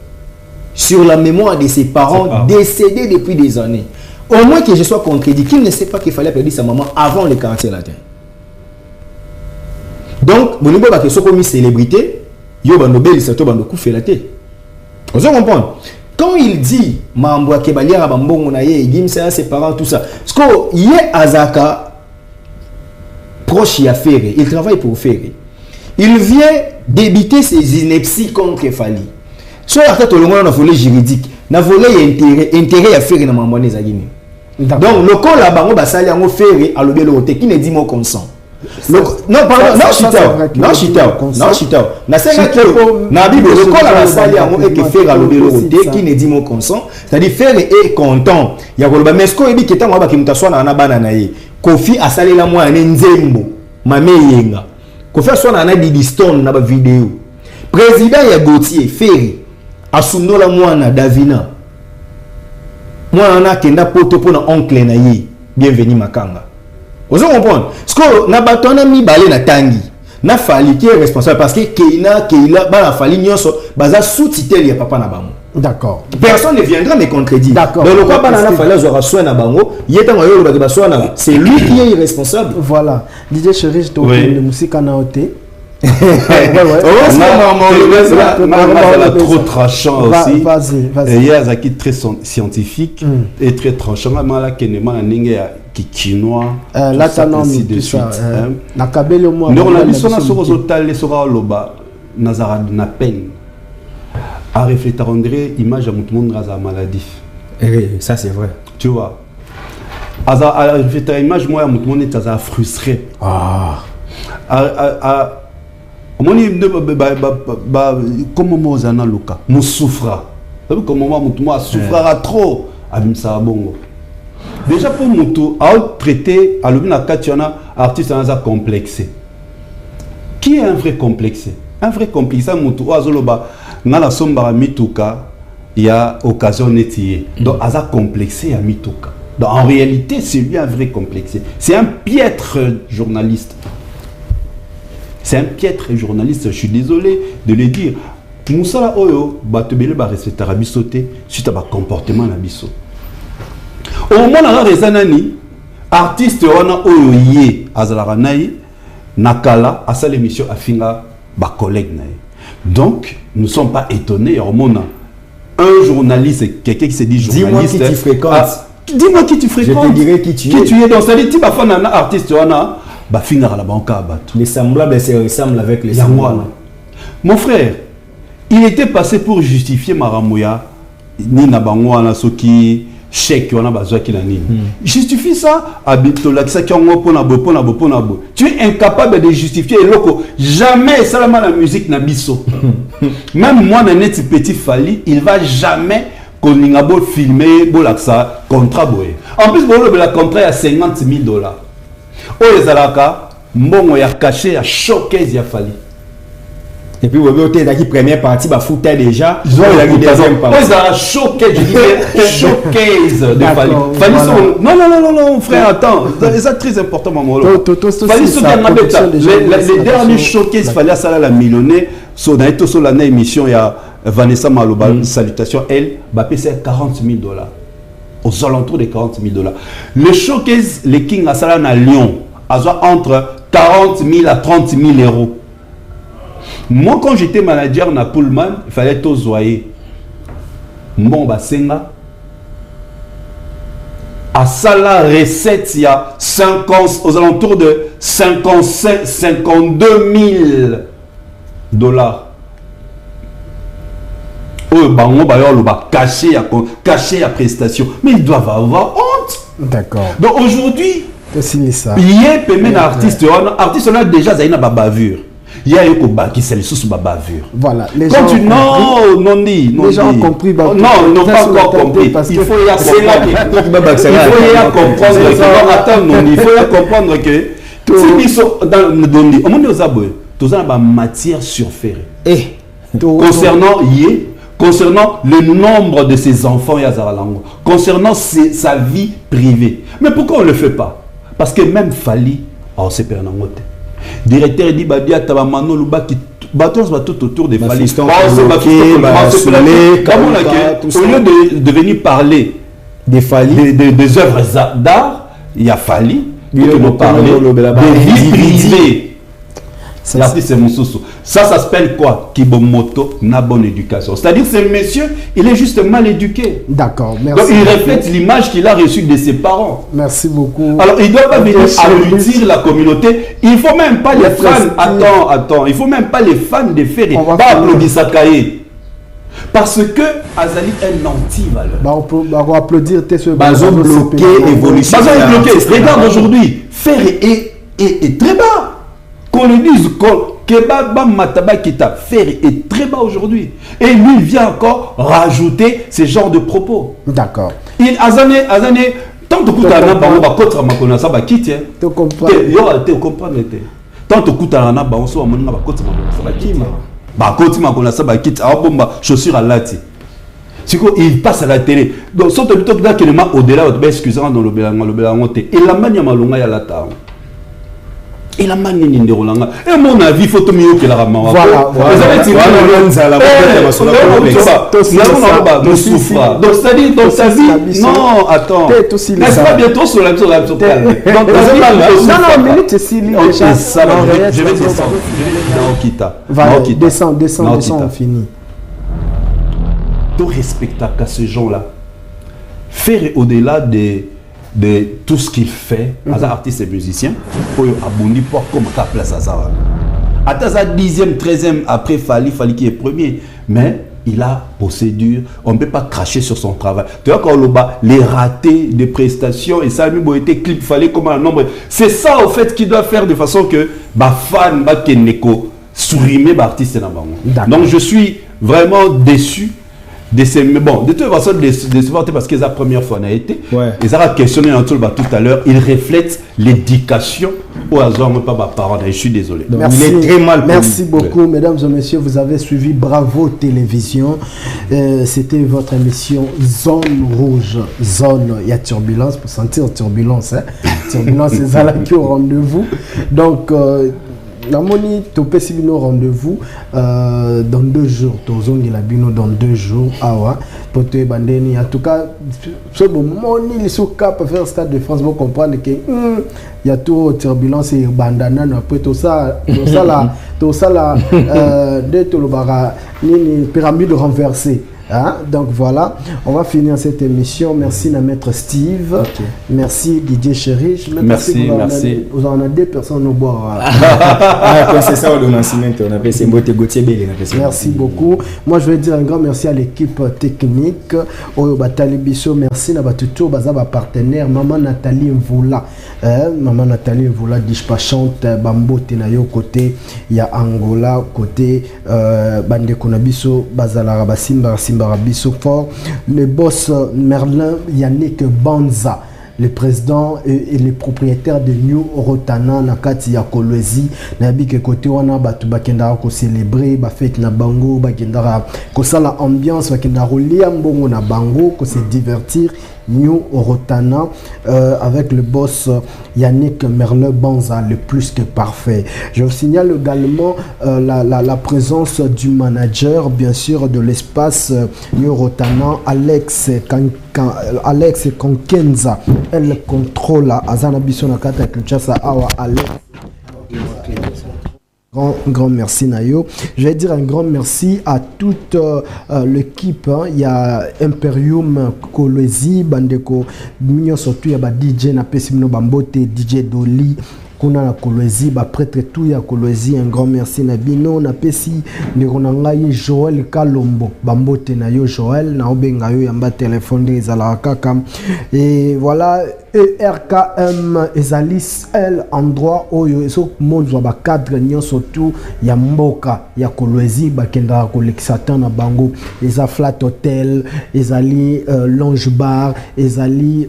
sur la mémoire de ses parents décédés depuis des années. Au moins que je sois contredit, qu'il ne sait pas qu'il fallait perdre sa maman avant le quartier latin. Donc, mon niveau est une célébrité, il y a une belle histoire, il y a une belle vous comprenez? Quand il dit Mambo Kebalia, Mambo Monaye, Gimsa, ses parents, tout ça, parce qu'il y a Azaka proche à Ferré, il travaille pour Ferré. Il vient débiter ses inepties contre Fali. Soit il y a un volet juridique, un volet intérêt à Ferré dans Mambo Nezagini. Donc, le cas là-bas, on va salir en Ferré à l'obéloté qui ne dit mon consent. Non, pardon, non, chita. Na senga kilo, na bible, le col à la salle et que faire à l'obéloté qui ne dit mon consent, c'est-à-dire faire est content. Il y a le mesco et dit que tant qui mutaswa na banana ye. Kofi a salé la moi nzembo, mame yenga. Kofi soit na Didiston na ba vidéo. Président ya Gauthier Ferry asundo la moi na Davina. Moi na kenda poto pour na oncle na ye. Bienvenue Makanga. Vous comprenez? Parce que na batona mi balé na tangi. Na Fali qui est responsable parce que Keila ba na Fali nyonso baza sous-titel ya papa na bango. D'accord. Personne ne viendra me contredire. D'accord. Donc le quoi na Fali aura soin na bango, yeta ngoyo ba soin c'est lui qui est irresponsable. Voilà. DJ Chéri, je te de musique en AOT. Trop tranchant aussi. Vas-y. Il y a Zaki très scientifique et très tranchant. Là, qui chinois. Là, tu as ainsi de suite. Na kabele moi. On a dit son assource total les sera loba Nazarad na peine. À réfléchir on dirait image à tout le monde a maladie. Ça c'est vrai. Tu vois. À réfléchir image moi à tout le monde est frustré. Comment moi zana luka nous souffra comment moi souffrira trop abimsa bongo déjà pour mutu à traiter à l'obina katiana artiste a complexé qui est un vrai complexé ça mutu azoloba na la somba mituka il y a occasion netier donc aza complexé à mituka donc en réalité c'est lui un vrai complexé c'est un piètre journaliste. C'est un piètre journaliste, je suis désolé de le dire. Moussala Oyo, Batebele va respecter Rabisoté suite à un comportement Nabiso. Au moment où les anani, artiste Oana Oyo Ye, Azalaranaï, Nakala, à sa l'émission Afinga, ba collègue Naï. Donc, nous ne sommes pas étonnés. Au moment un journaliste, quelqu'un qui se dit journaliste. Dis-moi qui tu fréquentes. Dis-moi qui tu fréquentes. Je te dirai qui tu es. Qui tu es. Donc, ça dit, tu vas faire un artiste Oana. Les semblables se ressemblent avec les semblables. Mon frère, il était passé pour justifier Maramouya, ni Nabangouana, ce qui chèque, on a besoin qu'il a ni. Justifie ça, Abitola, ça qui tu es incapable de justifier les locaux. Jamais, ça la musique Nabiso. Même moi, un petit Fali, il va jamais qu'on ait filmé, ça, contrat. En plus, le contrat à $50,000. Oh les alaka, mbongo ya caché à showcase ya Fali. Et puis vous avez la première partie, bah foutait déjà. Ils ont la deuxième partie. Oh ils ont showcase, je dis showcase de Fali. Fali sont non frère attends, c'est très important maman. Fali sont les derniers showcase Fali à ça la millionnaire, so dans tout sur l'année émission il y a Vanessa Maloba, salutations elle, bah c'est $40,000. Aux alentours de $40,000. Le showcase, les King à Salan à Lyon, entre 40 000 à 30 000 euros. Moi, quand j'étais manager na Pullman, il fallait tout zoyer. Mon basenga. À ça, la recette, il y a 50, aux alentours de 55, 52 000 dollars. Caché à prestation. Mais ils doivent avoir honte. D'accord. Donc aujourd'hui, il y a un artiste, on a déjà une bavure. Il y a un qui c'est le sous bavure. Voilà. Les gens les gens ont compris. Non, ils n'ont pas encore compris. Il faut y comprendre que si ils sont dans le Dondi, au monde aux abonnés, tous en matière surférée. Concernant le nombre de ses enfants, concernant sa vie privée. Mais pourquoi on ne le fait pas? Parce que même Fali, on s'est perdu. Directeur dit Badia Tabamano Luba qui bateau tout autour des Fali. Au lieu de venir parler des Fali, des œuvres d'art, il y a Fali pour nous parler des vies privées. L'artiste c'est mon soso. Ça s'appelle quoi? Kibomoto na bonne éducation. C'est-à-dire ce monsieur, il est juste mal éduqué. D'accord, merci. Donc il reflète l'image qu'il a reçue de ses parents. Merci beaucoup. Alors il ne doit pas venir abrutir la communauté. Il ne faut même pas les fans. Attends. Il ne faut même pas les fans de Ferry. Pas applaudir Sakaye. Parce que Azali est anti-valeur. On va applaudir tes soeurs. Bazon bloqué, évolution. Bazon bloqué. Regarde aujourd'hui, Ferry est très bas. Qu'on le dise, que Mataba Kita Ferry est très bas aujourd'hui. Et lui, il vient encore rajouter ce genre de propos. D'accord. Il Azane, tant que tu as un bango, contre ma connaissance, bah qui tient. Tu comprends. Tu comprends. Tant que tu as un bango, soit mon nama contre ma connaissance, bah qui bah contre ma connaissance, bah qui ah bon bah chaussure à lati. C'est quoi il passe à la télé. Donc saute le truc là qui est au-delà, excusez-moi dans le belango, et la manière malonga ya la ta. Et la manière de Rolanga. Et mon avis, il faut que mieux que la rama. Voilà. Donc, c'est-à-dire, dans sa vie, non, attends. N'est-ce pas bientôt sur la Non, minute, c'est déjà. Je vais descendre. Voilà, descends, on finit. Tout respecter à ce gens-là. Faire au-delà de tout ce qu'il fait, as artiste et musicien, pour abonner pour comme ta place à ça. À ta 10e, 13e, après Fali qui est premier, mais il a procédure, on ne peut pas cracher sur son travail. Tu vois quand les ratés des prestations et ça a mis été clip fallait comme un nombre. C'est ça au fait qu'il doit faire de façon que fan keneko sourimer artiste na. Donc je suis vraiment déçu. Mais bon, de toute façon, de supporter parce que c'est la première fois qu'on a été. Ils ont questionné tout à l'heure. Il reflète l'éducation au hasard, pas ma parole. Je suis désolé. Donc, merci, il est très mal. Merci beaucoup, mesdames et messieurs. Vous avez suivi Bravo Télévision. C'était votre émission Zone Rouge. Zone, il y a turbulence. Pour sentir turbulence, hein. Turbulence, c'est ça là qui au rendez-vous. Donc, Namoni topé si bino rendez-vous dans 2 jours. Tozong la bino dans 2 jours. Awa pote bandeni. En tout cas, ce bon moni les sous cap faire Stade de France vous comprendre que il y a tout turbulence et bandana après tout ça là de tout le bara ni pyramide renversée. Hein? Donc voilà, on va finir cette émission. Merci à Maître Steve. Okay. Merci Didier Chérich. Merci. Vous en avez 2 personnes au bois. C'est ça, on appelle c'est Mbote Gauthier Bélé. Merci beaucoup. Moi, je vais dire un grand merci à l'équipe technique. Batali Bisso, merci à Batuto, Bazaba partenaire. Maman Nathalie Mvoula. Maman Nathalie Mvoula, dispatchante Bambo Tenayo côté. Il y a Angola côté Bande Konabiso, Bazala Simba Fort, le boss Merlin Yannick Banza, le président et le propriétaire de New Rotana Nakati ya Kolwezi nabi ke côté wana batu bakendara ko célébrer ba fête na bango bakendara ko sala ambiance bakendara lia mbongo na bango ko se divertir New Rotana avec le boss Yannick Merlin Banza, le plus que parfait. Je vous signale également la présence du manager, bien sûr, de l'espace New Rotana, Alex Konkenza. Elle contrôle Azana Bissonakata Kinshasa Awa Alex. Grand merci Nayo. Je vais dire un grand merci à toute l'équipe. Il y a Imperium Kolwezi, Bandeko, Mignon surtout, il y a DJ Napesimino Bambote, DJ Dolly. Kuna na Kolwezi, prêtre tout ya Kolwezi, un grand merci na bino na pesi ndekonangai Joël Kalombo Bambote na yo Joël na obenga yo yamba téléphone des kaka et voilà ERKM ezalis el endroit oyo eso monzwa ba cadre nyonso tout ya mboka ya Kolwezi bakenda kolekisata na bango eza flat hotel ezali lounge bar ezali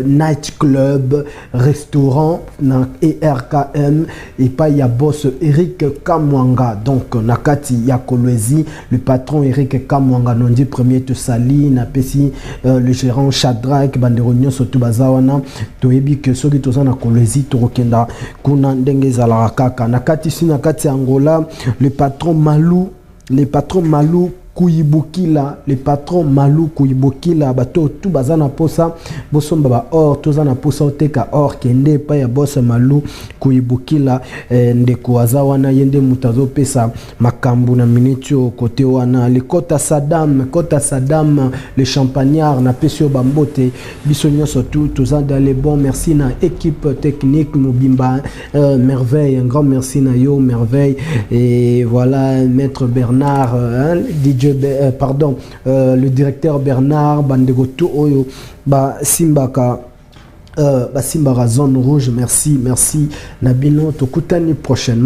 night club restaurant na RKM et pas ya boss Eric Kamwanga donc nakati ya Kolwezi le patron Eric Kamwanga nondi premier te sali na pesi le gérant Shadrack banderonyo surtout bazawana toyebi que soki toza na Kolwezi torokenda kuna ndenge ezala kaka nakati si nakati Angola le patron Malou Kuyibukila, les patrons Malou Kuyibukila, bato tout bazana posa, bosomba ba or, tozana posa oteka or, kende pa ya boss Malou Kuyibukila, ndeko azawana yende mutazo pesa makambu na minitio kote wana, le Kota Saddam, le champagnard na pesio bambote, bisonyo surtout, tozan d'aller bon, merci na équipe technique, Mobimba, merveille, un grand merci na yo, merveille, et voilà, maître Bernard, le directeur Bernard Bandegoto Oyo Simbaka Simbara zone rouge merci Nabino tokutani prochainement.